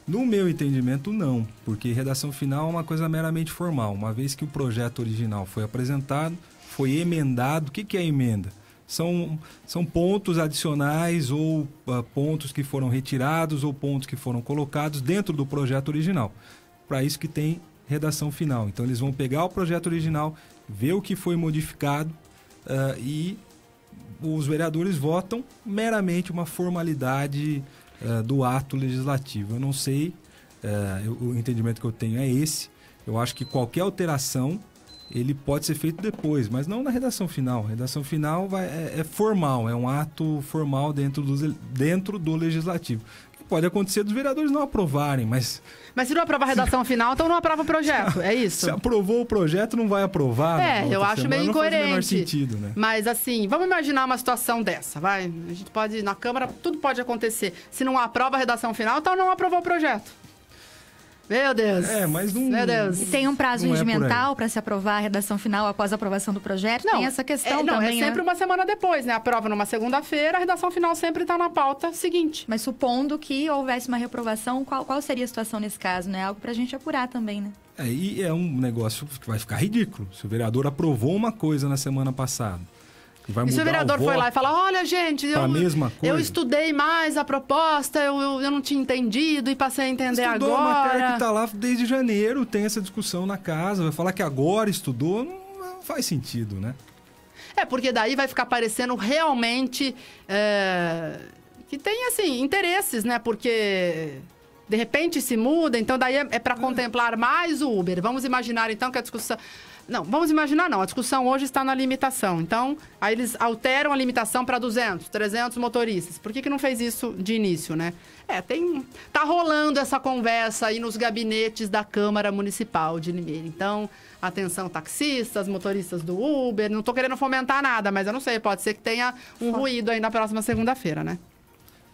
U: No meu entendimento, não, porque redação final é uma coisa meramente formal. Uma vez que o projeto original foi apresentado, foi emendado. O que é emenda? São pontos adicionais ou pontos que foram retirados ou pontos que foram colocados dentro do projeto original. Para isso que tem redação final. Então, eles vão pegar o projeto original, ver o que foi modificado e os vereadores votam meramente uma formalidade do ato legislativo. Eu não sei, o entendimento que eu tenho é esse. Eu acho que qualquer alteração ele pode ser feito depois, mas não na redação final. A redação final é formal, é um ato formal dentro do legislativo. Pode acontecer dos vereadores não aprovarem, mas
B: se não aprovar a redação final, então não aprova o projeto, é isso?
U: Se aprovou o projeto, não vai aprovar.
B: Eu acho meio incoerente.
U: Não faz o menor sentido, né?
B: Mas assim, vamos imaginar uma situação dessa, vai? A gente pode, na Câmara, tudo pode acontecer. Se não aprova a redação final, então não aprovou o projeto. Meu Deus.
U: Mas não...
B: Meu Deus.
C: E tem um prazo regimental para se aprovar a redação final após a aprovação do projeto? Não, tem essa questão também.
B: É sempre uma semana depois, né? Aprova numa segunda-feira, a redação final sempre está na pauta seguinte.
C: Mas supondo que houvesse uma reprovação, qual seria a situação nesse caso, né? Algo para a gente apurar também, né?
U: E é um negócio que vai ficar ridículo. Se o vereador aprovou uma coisa na semana passada,
B: e se o vereador foi lá e falar, olha, gente, eu estudei mais a proposta, eu não tinha entendido e passei a entender agora.
U: Estudou a matéria que está lá desde janeiro, tem essa discussão na casa, vai falar que agora estudou, não faz sentido, né?
B: Porque daí vai ficar parecendo realmente que tem, assim, interesses, né? Porque de repente se muda, então daí é para contemplar mais o Uber. Vamos imaginar, então, que a discussão... Não, vamos imaginar não. A discussão hoje está na limitação. Então, aí eles alteram a limitação para 200, 300 motoristas. Por que não fez isso de início, né? Tá rolando essa conversa aí nos gabinetes da Câmara Municipal de Limeira. Então, atenção taxistas, motoristas do Uber. Não tô querendo fomentar nada, mas eu não sei. Pode ser que tenha um ruído aí na próxima segunda-feira, né?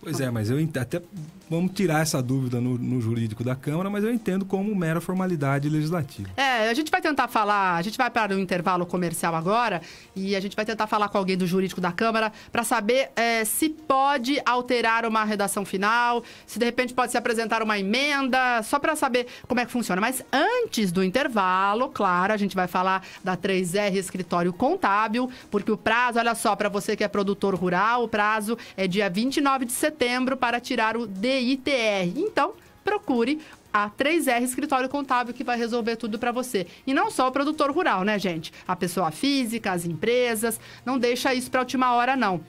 U: Pois é, mas eu até vamos tirar essa dúvida no jurídico da Câmara, mas eu entendo como mera formalidade legislativa.
B: A gente vai tentar falar, a gente vai para o intervalo comercial agora e a gente vai tentar falar com alguém do jurídico da Câmara para saber se pode alterar uma redação final, se de repente pode se apresentar uma emenda, só para saber como é que funciona. Mas antes do intervalo, claro, a gente vai falar da 3R Escritório Contábil, porque o prazo, olha só, para você que é produtor rural, o prazo é dia 29 de setembro para tirar o DITR. Então, procure a 3R Escritório Contábil, que vai resolver tudo para você. E não só o produtor rural, né, gente? A pessoa física, as empresas, não deixa isso para a última hora, não.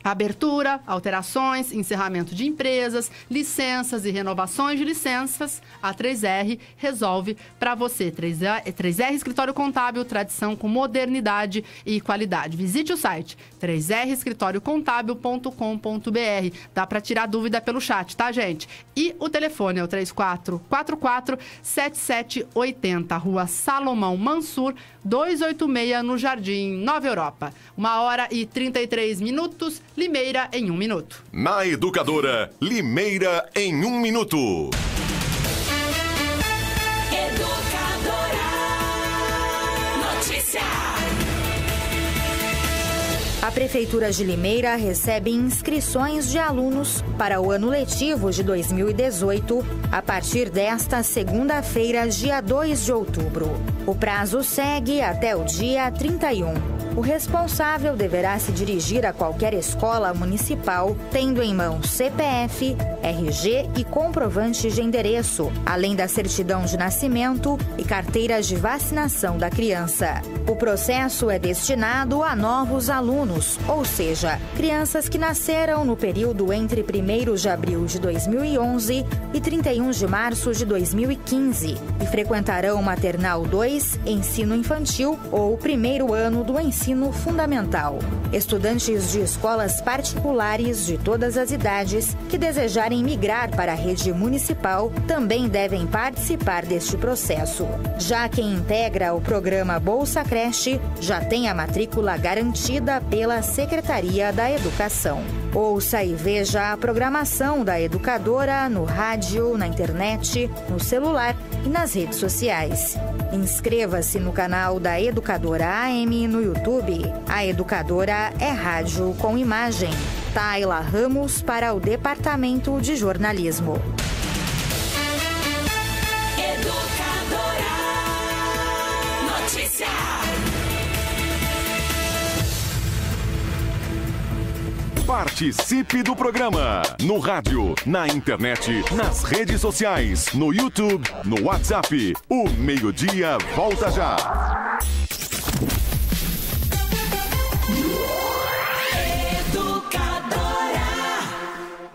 B: Abertura, alterações, encerramento de empresas, licenças e renovações de licenças, a 3R resolve para você. 3R Escritório Contábil, tradição com modernidade e qualidade. Visite o site 3rescritoriocontábil.com.br. Dá para tirar dúvida pelo chat, tá, gente? E o telefone é o 3444-7780, Rua Salomão Mansur, 286, no Jardim Nova Europa. 1h33, Limeira em 1 minuto.
A: Na Educadora, Limeira em 1 minuto.
E: Educadora. Notícia.
C: A Prefeitura de Limeira recebe inscrições de alunos para o ano letivo de 2018 a partir desta segunda-feira, dia 2 de outubro. O prazo segue até o dia 31. O responsável deverá se dirigir a qualquer escola municipal, tendo em mão CPF, RG e comprovante de endereço, além da certidão de nascimento e carteira de vacinação da criança. O processo é destinado a novos alunos, ou seja, crianças que nasceram no período entre 1º de abril de 2011 e 31 de março de 2015 e frequentarão o Maternal 2, Ensino Infantil ou o 1º ano do Ensino Fundamental. Estudantes de escolas particulares de todas as idades que desejarem migrar para a rede municipal também devem participar deste processo. Já quem integra o programa Bolsa Creche já tem a matrícula garantida pela Secretaria da Educação. Ouça e veja a programação da Educadora no rádio, na internet, no celular e nas redes sociais. Inscreva-se no canal da Educadora AM no YouTube. A Educadora é rádio com imagem. Taila Ramos para o Departamento de Jornalismo.
E: Educadora. Notícia.
A: Participe do programa no rádio, na internet, nas redes sociais, no YouTube, no WhatsApp. O Meio-Dia volta já.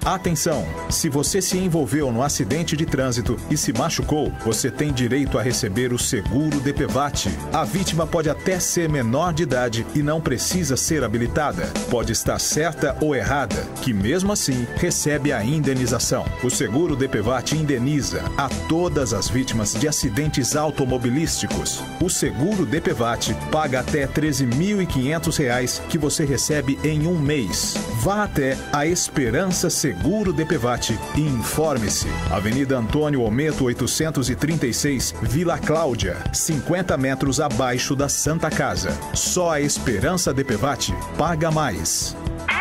L: Atenção! Se você se envolveu no acidente de trânsito e se machucou, você tem direito a receber o seguro DPVAT. A vítima pode até ser menor de idade e não precisa ser habilitada. Pode estar certa ou errada, que mesmo assim recebe a indenização. O seguro DPVAT indeniza a todas as vítimas de acidentes automobilísticos. O seguro DPVAT paga até R$ 13.500 que você recebe em um mês. Vá até a Esperança Seguro DPVAT e informe-se. Avenida Antônio Ometo 836, Vila Cláudia, 50 metros abaixo da Santa Casa. Só a Esperança DPVAT paga mais.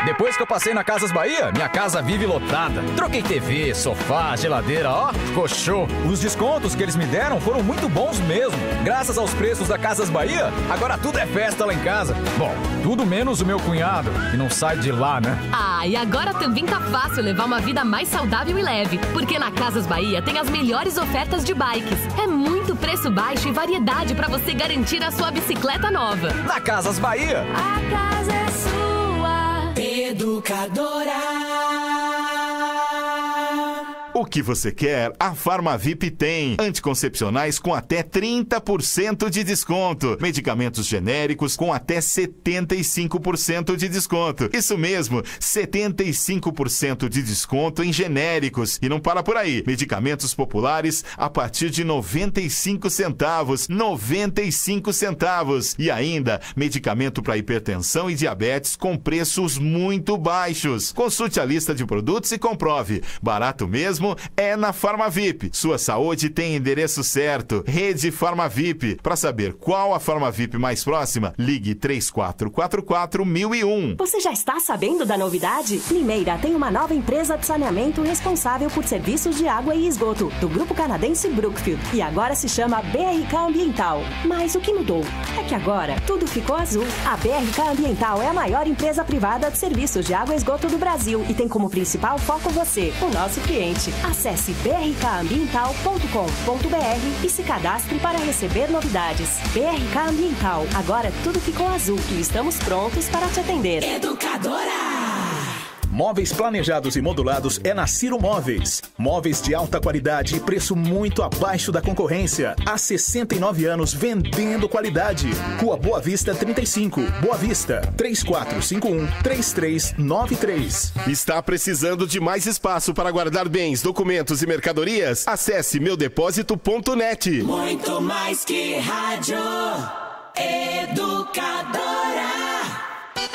F: Depois que eu passei na Casas Bahia, minha casa vive lotada. Troquei TV, sofá, geladeira, ó, ficou show. Os descontos que eles me deram foram muito bons mesmo. Graças aos preços da Casas Bahia, agora tudo é festa lá em casa. Bom, tudo menos o meu cunhado, que não sai de lá, né?
G: Ah, e agora também tá fácil levar uma vida mais saudável e leve, porque na Casas Bahia tem as melhores ofertas de bikes. É muito preço baixo e variedade para você garantir a sua bicicleta nova.
F: Na Casas Bahia,
E: a casa é sua. Educadora.
J: O que você quer, a Farmavip tem. Anticoncepcionais com até 30% de desconto. Medicamentos genéricos com até 75% de desconto. Isso mesmo, 75% de desconto em genéricos. E não para por aí. Medicamentos populares a partir de 95 centavos. 95 centavos. E ainda, medicamento para hipertensão e diabetes com preços muito baixos. Consulte a lista de produtos e comprove. Barato mesmo é na Farmavip. Sua saúde tem endereço certo. Rede Farmavip. Para saber qual a Farmavip mais próxima, ligue 3444-1001.
H: Você já está sabendo da novidade? Limeira tem uma nova empresa de saneamento responsável por serviços de água e esgoto, do grupo canadense Brookfield. E agora se chama BRK Ambiental. Mas o que mudou? É que agora tudo ficou azul. A BRK Ambiental é a maior empresa privada de serviços de água e esgoto do Brasil e tem como principal foco você, o nosso cliente. Acesse brkambiental.com.br e se cadastre para receber novidades. BRK Ambiental. Agora tudo ficou azul e estamos prontos para te atender.
E: Educadora!
L: Móveis planejados e modulados é na Ciro Móveis. Móveis de alta qualidade e preço muito abaixo da concorrência. Há 69 anos vendendo qualidade. Rua Boa Vista 35, Boa Vista, 3451-3393.
I: Está precisando de mais espaço para guardar bens, documentos e mercadorias? Acesse meudepósito.net.
E: Muito mais que rádio. Educadora.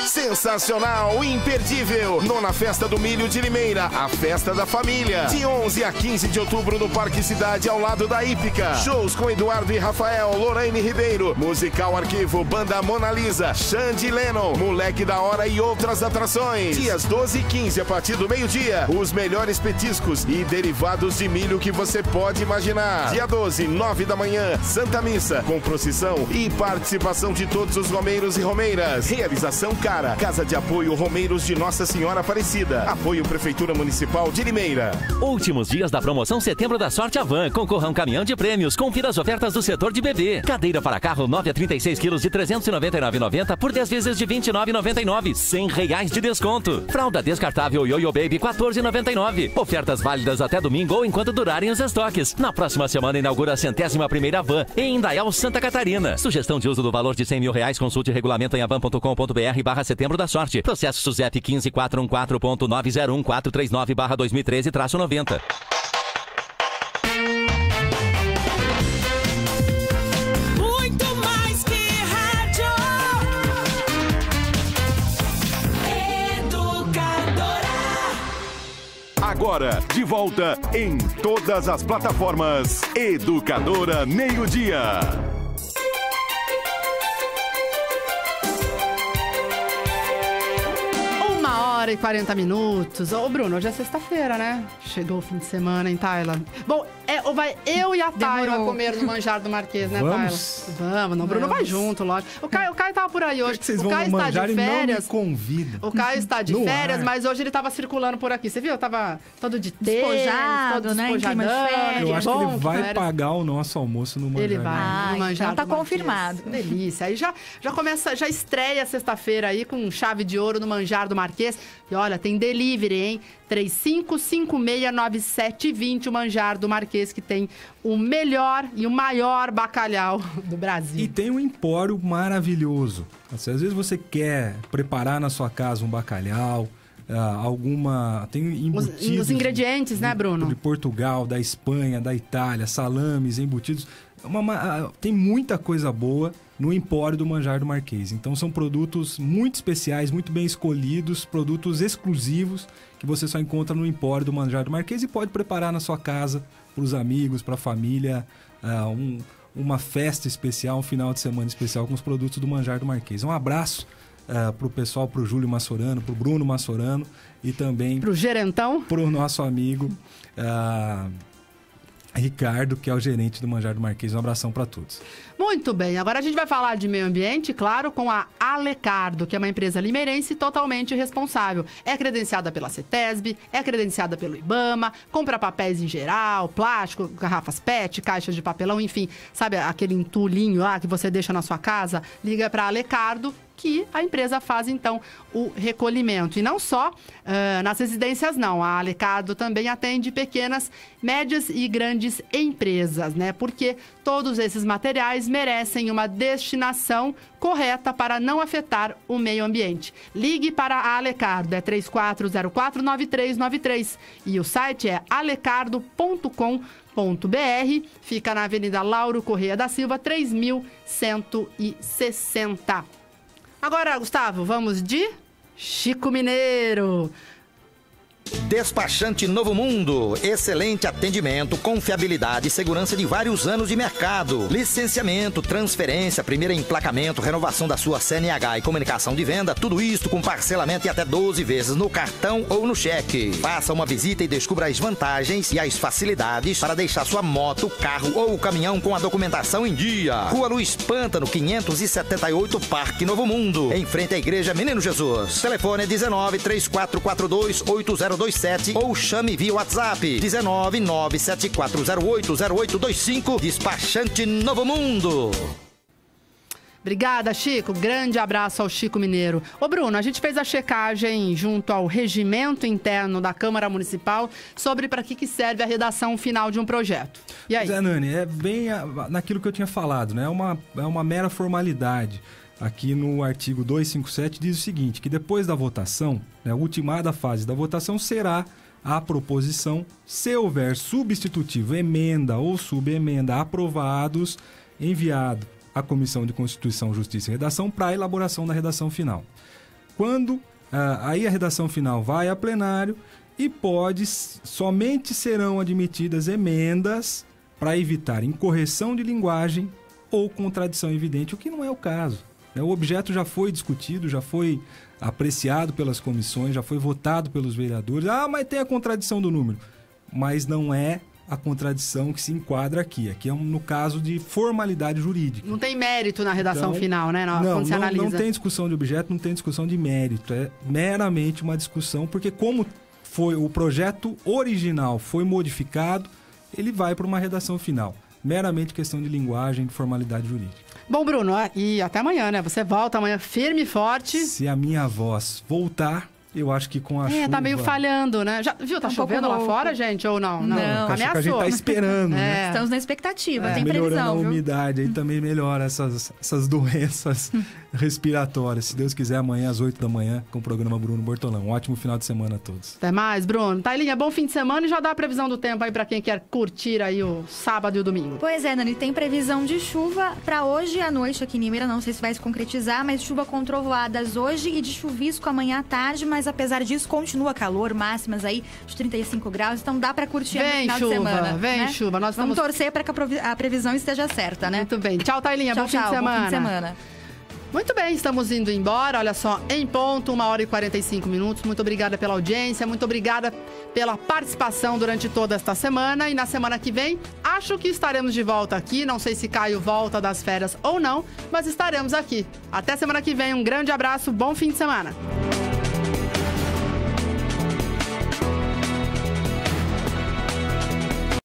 I: Sensacional, imperdível. Nona Festa do Milho de Limeira, a festa da família. De 11 a 15 de outubro no Parque Cidade, ao lado da Hípica. Shows com Eduardo e Rafael, Lorraine Ribeiro, Musical Arquivo, Banda Mona Lisa, Xande Lennon, Moleque da Hora e outras atrações. Dias 12 e 15, a partir do meio-dia, os melhores petiscos e derivados de milho que você pode imaginar. Dia 12, 9 da manhã, Santa Missa, com procissão e participação de todos os romeiros e romeiras. Realização Cara, Casa de Apoio Romeiros de Nossa Senhora Aparecida. Apoio Prefeitura Municipal de Limeira.
W: Últimos dias da promoção Setembro da Sorte Avan. Concorra a um caminhão de prêmios. Confira as ofertas do setor de bebê. Cadeira para carro 9 a 36 quilos de R$ 399,90 por 10 vezes de R$ 29,99. R$100 de desconto. Fralda descartável Yoyo Baby R$ 14,99. Ofertas válidas até domingo ou enquanto durarem os estoques. Na próxima semana inaugura a 101ª Van em Indaial, Santa Catarina. Sugestão de uso do valor de R$100 mil. Consulte regulamento em avan.com.br/Setembro da Sorte. Processo SUSEP 15414.901439/2013-90.
E: Muito mais que rádio. Educadora.
A: Agora, de volta em todas as plataformas. Educadora Meio-Dia.
B: 1h40. Ô, Bruno, hoje é sexta-feira, né? Chegou o fim de semana em Tayla. Bom, vai eu e a Tayla comer no Manjar do Marquês, né, Tayla? Vamos, não, Bruno vai junto, lógico. O Caio tava por aí hoje.
U: Vocês
B: o
U: vão
B: Caio
U: no
B: está
U: Manjar
B: de férias.
U: E não me convida.
B: O Caio está de férias, mas hoje ele tava circulando por aqui. Você viu? Tava todo de tênis, todo
C: né?
B: despojadão.
U: Eu acho que ele vai pagar o nosso almoço no Manjar.
B: Ele vai, no Manjar
C: então tá confirmado.
B: Delícia. Aí já começa, já estreia sexta-feira aí com chave de ouro no Manjar do Marquês. E olha, tem delivery, hein? 35569720, o Manjar do Marquês, que tem o melhor e o maior bacalhau do Brasil.
U: E tem um empório maravilhoso. Às vezes você quer preparar na sua casa um bacalhau, tem embutidos...
B: Os ingredientes, né, Bruno?
U: De Portugal, da Espanha, da Itália, salames, embutidos. Tem muita coisa boa no empório do Manjar do Marquês. Então são produtos muito especiais, muito bem escolhidos, produtos exclusivos que você só encontra no empório do Manjar do Marquês e pode preparar na sua casa, para os amigos, para a família, uma festa especial, um final de semana especial com os produtos do Manjar do Marquês. Um abraço pro pessoal, pro Júlio Massorano, pro Bruno Massorano e também...
B: Pro gerentão?
U: Pro nosso amigo... Ricardo, que é o gerente do Manjar do Marquês. Um abração para todos.
B: Muito bem, agora a gente vai falar de meio ambiente, claro, com a Alecardo, que é uma empresa limeirense totalmente responsável. É credenciada pela CETESB, é credenciada pelo IBAMA, compra papéis em geral, plástico, garrafas PET, caixas de papelão, enfim, sabe aquele entulhinho lá que você deixa na sua casa? Liga para a Alecardo que a empresa faz, então, o recolhimento. E não só nas residências, não. A Alecardo também atende pequenas, médias e grandes empresas, né? Porque todos esses materiais merecem uma destinação correta para não afetar o meio ambiente. Ligue para a Alecardo, é 3404-9393. E o site é alecardo.com.br. Fica na Avenida Lauro Correia da Silva, 3160. Agora, Gustavo, vamos de Chico Mineiro.
K: Despachante Novo Mundo, excelente atendimento, confiabilidade e segurança de vários anos de mercado. Licenciamento, transferência, primeiro emplacamento, renovação da sua CNH e comunicação de venda, tudo isso com parcelamento e até 12 vezes no cartão ou no cheque. Faça uma visita e descubra as vantagens e as facilidades para deixar sua moto, carro ou caminhão com a documentação em dia. Rua Luiz Pântano, 578, Parque Novo Mundo, em frente à Igreja Menino Jesus. Telefone 19-3442-8027 ou chame via WhatsApp 19974080825. Despachante Novo Mundo.
B: Obrigada, Chico. Grande abraço ao Chico Mineiro. Ô, Bruno, a gente fez a checagem junto ao regimento interno da Câmara Municipal sobre para que serve a redação final de um projeto. E aí?
U: Zé Nani, é bem naquilo que eu tinha falado, né? É uma mera formalidade. Aqui no artigo 257 diz o seguinte, que depois da votação, né, a ultimada fase da votação será a proposição, se houver substitutivo, emenda ou subemenda aprovados, enviado à Comissão de Constituição, Justiça e Redação para a elaboração da redação final. Quando aí a redação final vai a plenário e somente serão admitidas emendas para evitar incorreção de linguagem ou contradição evidente, o que não é o caso. O objeto já foi discutido, já foi apreciado pelas comissões, já foi votado pelos vereadores. Mas tem a contradição do número. Mas não é a contradição que se enquadra aqui. Aqui é no caso de formalidade jurídica.
B: Não tem mérito na redação final, né? Quando se analisa.
U: Não tem discussão de objeto, não tem discussão de mérito. É meramente uma discussão, porque como foi o projeto original foi modificado, ele vai para uma redação final. Meramente questão de linguagem, de formalidade jurídica.
B: Bom, Bruno, e até amanhã, né? Você volta amanhã firme e forte.
U: Se a minha voz voltar, eu acho que com a chuva...
B: tá meio falhando, né? Viu, tá chovendo lá fora, gente, ou não?
U: Não. Acho que a gente tá esperando, né?
C: Estamos na expectativa, tem previsão,
U: melhorando a
C: viu?
U: umidade, aí também melhora essas doenças respiratórias. Se Deus quiser, amanhã às 8 da manhã, com o programa Bruno Bortolão. Um ótimo final de semana a todos.
B: Até mais, Bruno. Tailinha, bom fim de semana e já dá a previsão do tempo aí pra quem quer curtir aí o sábado e o domingo.
C: Pois é, Nani, tem previsão de chuva pra hoje à noite aqui em Limeira, não sei se vai se concretizar, mas chuva com trovoadas hoje e de chuvisco amanhã à tarde, mas apesar disso, continua calor, máximas aí de 35 graus, então dá pra curtir no final de semana.
B: Vem chuva, nós
C: vamos torcer pra que a previsão esteja certa, né?
B: Muito bem. Tchau, Tailinha, bom fim de semana.
C: Bom fim de semana.
B: Muito bem, estamos indo embora, olha só, em ponto, 1h45. Muito obrigada pela audiência, muito obrigada pela participação durante toda esta semana. E na semana que vem, acho que estaremos de volta aqui, não sei se Caio volta das férias ou não, mas estaremos aqui. Até semana que vem, um grande abraço, bom fim de semana.